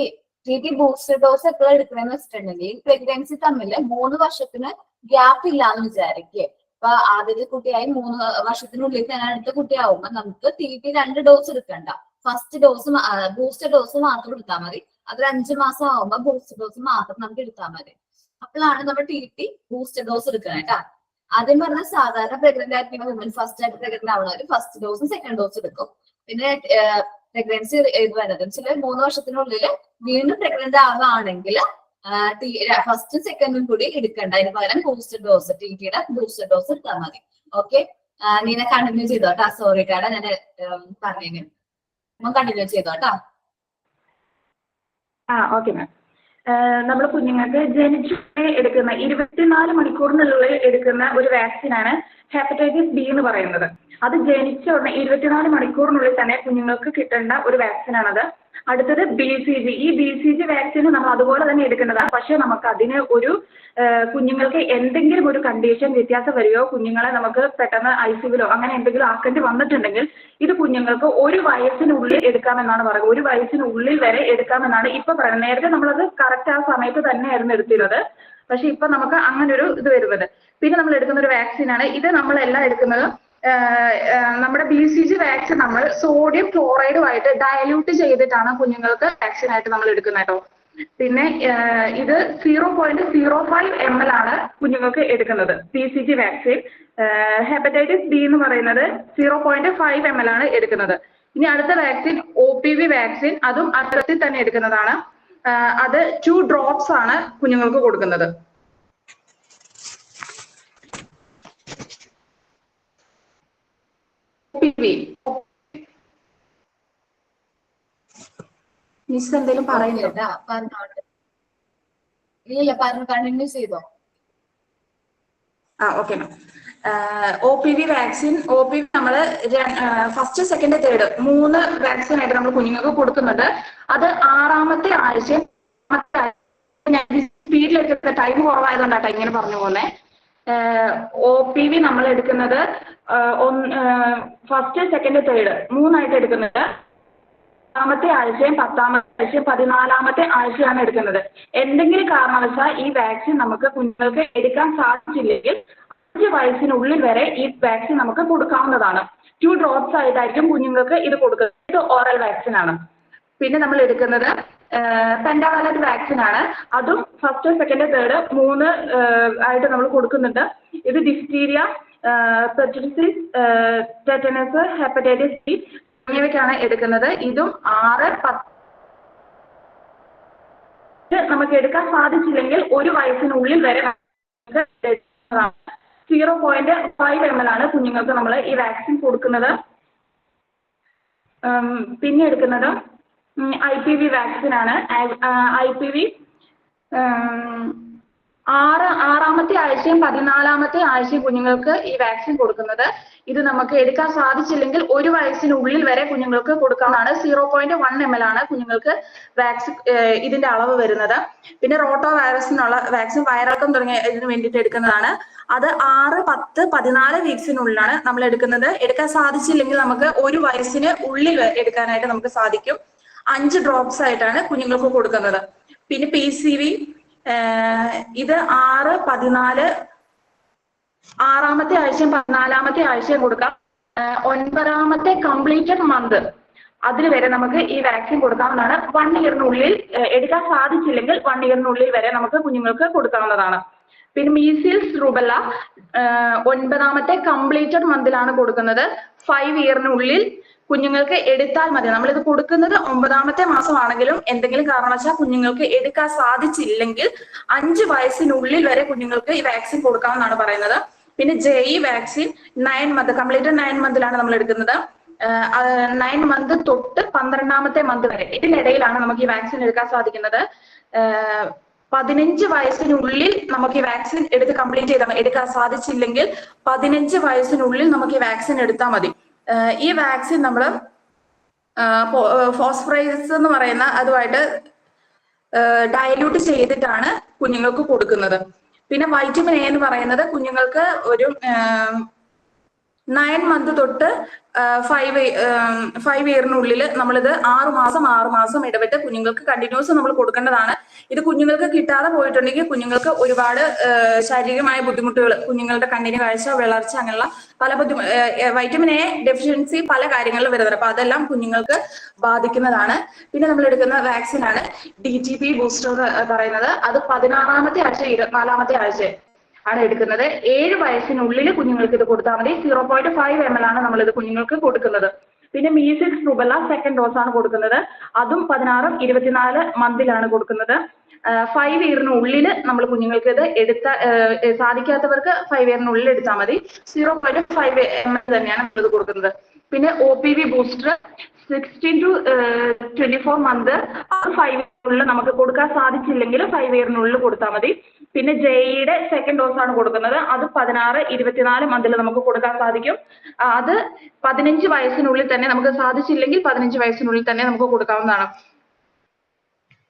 TT ബൂസ്റ്റർ ഡോസ് എപ്പോഴും എടുക്കണമെന്ന് വെച്ചിട്ടുണ്ടെങ്കിൽ പ്രഗ്നൻസി തമ്മിൽ 3 വർഷത്തിന് ഗ്യാപ്പ് ഇല്ലാന്ന് വിചാരിക്കുക. അപ്പൊ ആദ്യത്തെ കുട്ടിയായി 3 വർഷത്തിനുള്ളിൽ തന്നെ അടുത്ത കുട്ടിയാവുമ്പോ നമുക്ക് TT 2 ഡോസ് എടുക്കണ്ട, ഫസ്റ്റ് ഡോസ് ബൂസ്റ്റർ ഡോസ് മാത്രം എടുത്താൽ മതി. അതൊരു 5 മാസം ആവുമ്പോ ബൂസ്റ്റർ ഡോസ് മാത്രം നമുക്ക് എടുത്താൽ മതി. അപ്പോഴാണ് നമ്മൾ TT ബൂസ്റ്റർ ഡോസ് എടുക്കണം കേട്ടാ. ആദ്യം പറഞ്ഞ സാധാരണ പ്രഗ്നന്റ് ആയിരിക്കുന്ന വുമൻ ഫസ്റ്റ് ആയിട്ട് പ്രഗ്നന്റ് ആവുന്നവര് ഫസ്റ്റ് ഡോസും സെക്കൻഡ് ഡോസ് എടുക്കും. പിന്നെ പ്രഗ്നൻസി ഇത് വരുന്നത് ചില 3 വർഷത്തിനുള്ളിൽ വീണ്ടും പ്രഗ്നന്റ് ആവുകയാണെങ്കിൽ ഫസ്റ്റും സെക്കൻഡും കൂടി എടുക്കണ്ട, അതിന് പകരം ബൂസ്റ്റർ ഡോസ് TTയുടെ ബൂസ്റ്റർ ഡോസ് എടുത്താൽ മതി. ഓക്കെ, നീന കണ്ടിന്യൂ ചെയ്തോട്ടാ. സോറി കേട്ടാ ഞാൻ പറഞ്ഞു, കണ്ടിന്യൂ ചെയ്തോട്ടാ. Okay ma'am. നമ്മൾ കുഞ്ഞുങ്ങൾക്ക് ജനിച്ചു എടുക്കുന്ന 24 മണിക്കൂറിനുള്ളിൽ എടുക്കുന്ന ഒരു വാക്സിനാണ് ഹെപ്പറ്റൈറ്റിസ് ബി എന്ന് പറയുന്നത്. അത് ജനിച്ച ഉടനെ 24 മണിക്കൂറിനുള്ളിൽ തന്നെ കുഞ്ഞുങ്ങൾക്ക് കിട്ടേണ്ട ഒരു വാക്സിനാണത്. അടുത്തത് BCG. ഈ BCG വാക്സിൻ നമ്മൾ അതുപോലെ തന്നെ എടുക്കേണ്ടതാണ്. പക്ഷെ നമുക്ക് അതിന് ഒരു കുഞ്ഞുങ്ങൾക്ക് എന്തെങ്കിലും ഒരു കണ്ടീഷൻ വ്യത്യാസം വരികയോ കുഞ്ഞുങ്ങളെ നമുക്ക് പെട്ടെന്ന് ICUവിലോ അങ്ങനെ എന്തെങ്കിലും ആക്കേണ്ടി വന്നിട്ടുണ്ടെങ്കിൽ ഇത് കുഞ്ഞുങ്ങൾക്ക് 1 വയസ്സിനുള്ളിൽ എടുക്കാമെന്നാണ് പറയുന്നത്. 1 വയസ്സിനുള്ളിൽ വരെ എടുക്കാമെന്നാണ് ഇപ്പൊ പറയുന്നത്. നേരത്തെ നമ്മളത് കറക്റ്റ് ആ സമയത്ത് തന്നെയായിരുന്നു എടുത്തിരുന്നത്. പക്ഷെ ഇപ്പൊ നമുക്ക് അങ്ങനെ ഒരു ഇത് വരുന്നത്. പിന്നെ നമ്മൾ എടുക്കുന്ന ഒരു വാക്സിനാണ് ഇത്. നമ്മളെല്ലാം എടുക്കുന്നത് നമ്മുടെ BCG വാക്സിൻ നമ്മൾ സോഡിയം ക്ലോറൈഡുമായിട്ട് ഡയല്യൂട്ട് ചെയ്തിട്ടാണ് കുഞ്ഞുങ്ങൾക്ക് വാക്സിനായിട്ട് നമ്മൾ എടുക്കുന്നത് കേട്ടോ. പിന്നെ ഇത് 0.05 ml ആണ് കുഞ്ഞുങ്ങൾക്ക് എടുക്കുന്നത് BCG വാക്സിൻ. ഹെപ്പറ്റൈറ്റിസ് ബി എന്ന് പറയുന്നത് 0.5 ml ആണ് എടുക്കുന്നത്. ഇനി അടുത്ത വാക്സിൻ OPV വാക്സിൻ, അതും അത്തരത്തിൽ തന്നെ എടുക്കുന്നതാണ്. അത് 2 drops ആണ് കുഞ്ഞുങ്ങൾക്ക് കൊടുക്കുന്നത്. മിസ് എന്തെങ്കിലും പറയുന്നുണ്ടോ? ഇല്ല, കണ്ടിന്യൂ ചെയ്തോ. Okay ma'am. OPV vaccine, OPV നമ്മൾ ഫസ്റ്റ്, സെക്കൻഡ്, തേർഡ് 3 വാക്സിൻ ആയിട്ട് നമ്മൾ കുഞ്ഞുങ്ങൾക്ക് കൊടുക്കുന്നുണ്ട്. അത് 6ാമത്തെ ആഴ്ച. ഞാൻ സ്പീഡിലേക്ക് ടൈം കുറവായതുകൊണ്ടാട്ടോ ഇങ്ങനെ പറഞ്ഞു പോകുന്നത്. OPV നമ്മൾ എടുക്കുന്നത് ഫസ്റ്റ്, സെക്കൻഡ്, തേർഡ് 3 ആയിട്ട് എടുക്കുന്നത്. 8ാമത്തെ ആഴ്ചയും 10ാമത്തെ ആഴ്ചയും 14ാമത്തെ ആഴ്ചയാണ് എടുക്കുന്നത്. എന്തെങ്കിലും കാരണവശാൽ ഈ വാക്സിൻ നമുക്ക് കുഞ്ഞുങ്ങൾക്ക് എടുക്കാൻ സാധിച്ചില്ലെങ്കിൽ 5 വയസ്സിനുള്ളിൽ വരെ ഈ വാക്സിൻ നമുക്ക് കൊടുക്കാവുന്നതാണ്. 2 drops ആയിട്ടായിരിക്കും കുഞ്ഞുങ്ങൾക്ക് ഇത് കൊടുക്കുന്നത്. ഇത് ഓറൽ വാക്സിൻ ആണ്. പിന്നെ നമ്മൾ എടുക്കുന്നത് പെൻഡാവാലന്റ് വാക്സിൻ ആണ്. അതും ഫസ്റ്റ്, സെക്കൻഡ്, തേർഡ് 3 ആയിട്ട് നമ്മൾ കൊടുക്കുന്നുണ്ട്. ഇത് ഡിഫ്തീരിയ, പെർtussis, ടെറ്റനസ്, ഹെപ്പറ്റൈറ്റിസ് ബി, തുടങ്ങിയവയ്ക്കാണ് എടുക്കുന്നത്. ഇതും 6, 10 നമുക്ക് എടുക്കാൻ സാധിച്ചില്ലെങ്കിൽ 1 വയസ്സിനുള്ളിൽ വരെ 0.5 ml ആണ് കുഞ്ഞുങ്ങൾക്ക് നമ്മൾ ഈ വാക്സിൻ കൊടുക്കുന്നത്. പിന്നെ എടുക്കുന്നത് IPV വാക്സിൻ ആണ്. IPV 6-ാമത്തെ ആഴ്ചയും 14-ാമത്തെ ആഴ്ചയും കുഞ്ഞുങ്ങൾക്ക് ഈ വാക്സിൻ കൊടുക്കുന്നത്. ഇത് നമുക്ക് എടുക്കാൻ സാധിച്ചില്ലെങ്കിൽ 1 വയസ്സിനുള്ളിൽ വരെ കുഞ്ഞുങ്ങൾക്ക് കൊടുക്കാവുന്നതാണ്. 0.1 ml ആണ് കുഞ്ഞുങ്ങൾക്ക് വാക്സിൻ ഇതിന്റെ അളവ് വരുന്നത്. പിന്നെ റോട്ടോ വൈറസിനുള്ള വാക്സിൻ വയറിളക്കം തുടങ്ങിയ ഇതിന് വേണ്ടിയിട്ട് എടുക്കുന്നതാണ്. അത് 6, 10, 14 വീക്സിനുള്ളിലാണ് നമ്മൾ എടുക്കുന്നത്. എടുക്കാൻ സാധിച്ചില്ലെങ്കിൽ നമുക്ക് 1 വയസ്സിന് ഉള്ളിൽ എടുക്കാനായിട്ട് നമുക്ക് സാധിക്കും. 5 ഡ്രോപ്സ് ആയിട്ടാണ് കുഞ്ഞുങ്ങൾക്ക് കൊടുക്കുന്നത്. പിന്നെ PCV ഇത് 6, 14, 6-ാമത്തെ ആഴ്ചയും 14-ാമത്തെ ആഴ്ചയും കൊടുക്കാം. 9-ാമത്തെ കംപ്ലീറ്റഡ് മന്ത് അതിൽ വരെ നമുക്ക് ഈ വാക്സിൻ കൊടുക്കാവുന്നതാണ്. 1 ഇയറിനുള്ളിൽ എടുക്കാൻ സാധിച്ചില്ലെങ്കിൽ 1 ഇയറിനുള്ളിൽ വരെ നമുക്ക് കുഞ്ഞുങ്ങൾക്ക് കൊടുക്കാവുന്നതാണ്. പിന്നെ മീസിൽസ് റുബല്ല 9-ാമത്തെ കംപ്ലീറ്റഡ് മന്തിലാണ് കൊടുക്കുന്നത്. 5 ഇയറിനുള്ളിൽ കുഞ്ഞുങ്ങൾക്ക് എടുത്താൽ മതി. നമ്മളിത് കൊടുക്കുന്നത് 9-ാമത്തെ മാസമാണെങ്കിലും എന്തെങ്കിലും കാരണവശാൽ കുഞ്ഞുങ്ങൾക്ക് എടുക്കാൻ സാധിച്ചില്ലെങ്കിൽ 5 വയസ്സിനുള്ളിൽ വരെ കുഞ്ഞുങ്ങൾക്ക് ഈ വാക്സിൻ കൊടുക്കാമെന്നാണ് പറയുന്നത്. പിന്നെ JE വാക്സിൻ 9 മന്ത് കംപ്ലീറ്റഡ് 9 മന്തിലാണ് നമ്മൾ എടുക്കുന്നത്. 9 മന്ത് തൊട്ട് 12-ാമത്തെ മന്ത് വരെ ഇതിനിടയിലാണ് നമുക്ക് ഈ വാക്സിൻ എടുക്കാൻ സാധിക്കുന്നത്. 15 വയസ്സിനുള്ളിൽ നമുക്ക് ഈ വാക്സിൻ എടുത്ത് കംപ്ലീറ്റ് ചെയ്താൽ എടുക്കാൻ സാധിച്ചില്ലെങ്കിൽ 15 വയസ്സിനുള്ളിൽ നമുക്ക് ഈ വാക്സിൻ എടുത്താൽ മതി. ഈ വാക്സിൻ നമ്മൾ ഫോസ്ഫറൈസ് എന്ന് പറയുന്ന അതുമായിട്ട് ഡയലൂട്ട് ചെയ്തിട്ടാണ് കുഞ്ഞുങ്ങൾക്ക് കൊടുക്കുന്നത്. പിന്നെ വൈറ്റമിൻ A എന്ന് പറയുന്നത് കുഞ്ഞുങ്ങൾക്ക് ഒരു 9 മന്ത് തൊട്ട് 5 ഇയറിനുള്ളിൽ നമ്മളിത് 6 മാസം ഇടവിട്ട് കുഞ്ഞുങ്ങൾക്ക് കണ്ടിന്യൂസ് നമ്മൾ കൊടുക്കേണ്ടതാണ്. ഇത് കുഞ്ഞുങ്ങൾക്ക് കിട്ടാതെ പോയിട്ടുണ്ടെങ്കിൽ കുഞ്ഞുങ്ങൾക്ക് ഒരുപാട് ശാരീരികമായ ബുദ്ധിമുട്ടുകൾ, കുഞ്ഞുങ്ങളുടെ കണ്ണിന് കാഴ്ച, വിളർച്ച, അങ്ങനെയുള്ള പല വൈറ്റമിൻ A ഡെഫിഷ്യൻസി പല കാര്യങ്ങളിലും വരുന്നത്. അപ്പൊ അതെല്ലാം കുഞ്ഞുങ്ങൾക്ക് ബാധിക്കുന്നതാണ്. പിന്നെ നമ്മൾ എടുക്കുന്ന വാക്സിൻ ആണ് DTP ബൂസ്റ്റർ എന്ന് പറയുന്നത്. അത് 16-ാമത്തെ ആഴ്ച 24-ാമത്തെ ആഴ്ച ആണ് എടുക്കുന്നത്. 7 വയസ്സിനുള്ളിൽ കുഞ്ഞുങ്ങൾക്ക് ഇത് കൊടുത്താൽ മതി. 0.5 ml ആണ് നമ്മൾ ഇത് കുഞ്ഞുങ്ങൾക്ക് കൊടുക്കുന്നത്. പിന്നെ മീസിൽസ് റുബല്ല 2nd ഡോസ് ആണ് കൊടുക്കുന്നത്. അതും 16, 24 മന്തിലാണ് കൊടുക്കുന്നത്. 5 ഇയറിനുള്ളിൽ നമ്മൾ കുഞ്ഞുങ്ങൾക്ക് ഇത് സാധിക്കാത്തവർക്ക് 5 ഇയറിനുള്ളിൽ എടുത്താൽ മതി. 0.5 ml തന്നെയാണ് നമ്മളിത് കൊടുക്കുന്നത്. പിന്നെ OPV ബൂസ്റ്റർ 16 to 24 മന്ത് 5 ഇയറിനുള്ളിൽ നമുക്ക് കൊടുക്കാൻ സാധിച്ചില്ലെങ്കിൽ 5 ഇയറിനുള്ളിൽ കൊടുത്താൽ മതി. പിന്നെ JEയുടെ 2nd ഡോസ് ആണ് കൊടുക്കുന്നത്. അത് 16, 24 മന്തിൽ നമുക്ക് കൊടുക്കാൻ സാധിക്കും. അത് 15 വയസ്സിനുള്ളിൽ തന്നെ നമുക്ക് സാധിച്ചില്ലെങ്കിൽ 15 വയസ്സിനുള്ളിൽ തന്നെ നമുക്ക് കൊടുക്കാവുന്നതാണ്.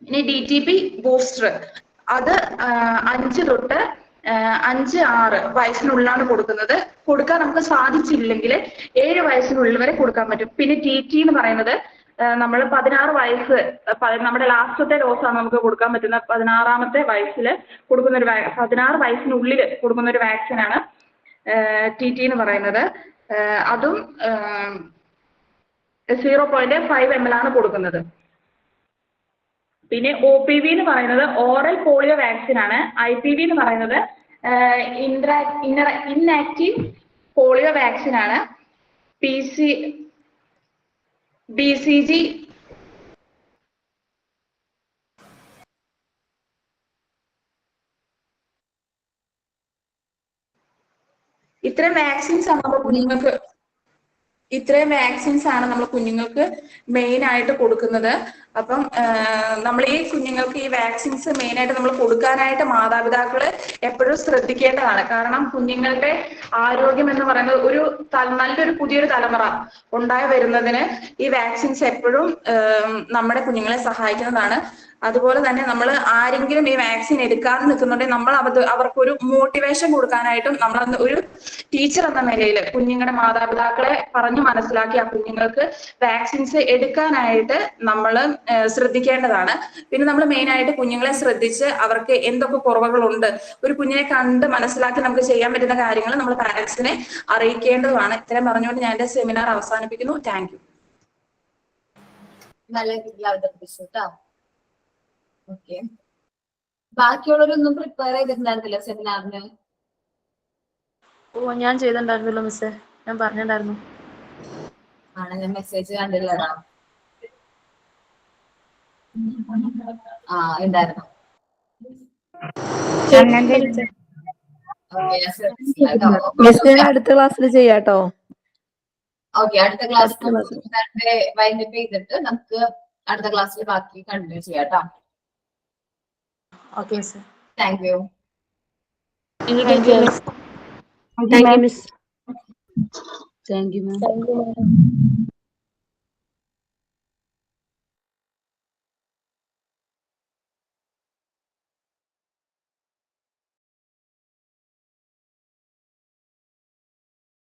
ഇനി DTP ബൂസ്റ്റർ അത് 5 തൊട്ട് 5-6 വയസ്സിനുള്ളിലാണ് കൊടുക്കുന്നത്. കൊടുക്കാൻ നമുക്ക് സാധിച്ചില്ലെങ്കിൽ 7 വയസ്സിനുള്ളിൽ വരെ കൊടുക്കാൻ പറ്റും. പിന്നെ TT എന്ന് പറയുന്നത് നമ്മൾ 16 വയസ്സ് നമ്മുടെ ലാസ്റ്റത്തെ ഡോസാണ് നമുക്ക് കൊടുക്കാൻ പറ്റുന്ന 16-ാമത്തെ വയസ്സിൽ കൊടുക്കുന്ന 16 വയസ്സിനുള്ളിൽ കൊടുക്കുന്ന ഒരു വാക്സിനാണ് TT എന്ന് പറയുന്നത്. അതും 0.5 ml ആണ് കൊടുക്കുന്നത്. പിന്നെ OPV എന്ന് പറയുന്നത് ഓറൽ പോളിയോ വാക്സിൻ ആണ്. IPV എന്ന് പറയുന്നത് ഇൻആക്റ്റീവ് പോളിയോ വാക്സിൻ ആണ്. BCG ഇത്രയും വാക്സിൻസ് ആണ് നമ്മൾ കുഞ്ഞുങ്ങൾക്ക് മെയിൻ ആയിട്ട് കൊടുക്കുന്നത്. അപ്പം നമ്മൾ ഈ കുഞ്ഞുങ്ങൾക്ക് ഈ വാക്സിൻസ് മെയിൻ ആയിട്ട് നമ്മൾ കൊടുക്കാനായിട്ട് മാതാപിതാക്കള് എപ്പോഴും ശ്രദ്ധിക്കേണ്ടതാണ്. കാരണം കുഞ്ഞുങ്ങളുടെ ആരോഗ്യം എന്ന് പറയുന്നത് നല്ലൊരു പുതിയൊരു തലമുറ ഉണ്ടായി വരുന്നതിന് ഈ വാക്സിൻസ് എപ്പോഴും നമ്മുടെ കുഞ്ഞുങ്ങളെ സഹായിക്കുന്നതാണ്. അതുപോലെ തന്നെ നമ്മൾ ആരെങ്കിലും ഈ വാക്സിൻ എടുക്കാതെ നിൽക്കുന്നുണ്ടെങ്കിൽ നമ്മൾ അവർക്കൊരു മോട്ടിവേഷൻ കൊടുക്കാനായിട്ടും നമ്മൾ ഒരു ടീച്ചർ എന്ന നിലയിൽ കുഞ്ഞുങ്ങളുടെ മാതാപിതാക്കളെ പറഞ്ഞു മനസ്സിലാക്കി ആ കുഞ്ഞുങ്ങൾക്ക് വാക്സിൻസ് എടുക്കാനായിട്ട് നമ്മൾ ശ്രദ്ധിക്കേണ്ടതാണ്. പിന്നെ നമ്മൾ മെയിൻ ആയിട്ട് കുഞ്ഞുങ്ങളെ ശ്രദ്ധിച്ച് അവർക്ക് എന്തൊക്കെ കുറവുകളുണ്ട് ഒരു കുഞ്ഞിനെ കണ്ട് മനസ്സിലാക്കി നമുക്ക് ചെയ്യാൻ പറ്റുന്ന കാര്യങ്ങൾ നമ്മൾ പാരന്റ്സിനെ അറിയിക്കേണ്ടതാണ്. ഇത്രയും പറഞ്ഞുകൊണ്ട് ഞാൻ എന്റെ സെമിനാർ അവസാനിപ്പിക്കുന്നു. Thank you. നല്ല രീതിയിൽ അവതരിപ്പിച്ചു കേട്ടോ. Okay, ബാക്കിയുള്ളവരൊന്നും prepare ചെയ്തിട്ടുണ്ടായിരുന്നില്ല സെമിനാറിന്? ഓ, ഞാൻ ചെയ്തിട്ടുണ്ടായിരുന്നല്ലോ മിസ്സേ, ഞാൻ പറഞ്ഞിട്ടുണ്ടായിരുന്നു. ആണ്, ഞാൻ മെസ്സേജ് കണ്ടില്ലടാ. ആ ഉണ്ടായിരുന്നു. ഓക്കെ, ഞാൻ ശ്രദ്ധിച്ചില്ല കേട്ടോ. അടുത്ത ക്ലാസ്സിൽ ചെയ്യാട്ടോ. ഓക്കെ, അടുത്ത ക്ലാസ്സിൽ വൈൻഡപ്പ് ചെയ്തിട്ട് നമുക്ക് അടുത്ത ക്ലാസ്സിൽ ബാക്കി കണ്ടിന്യൂ ചെയ്യാം കേട്ടോ. Okay sir. Thank you. Thank you miss. Thank you ma'am.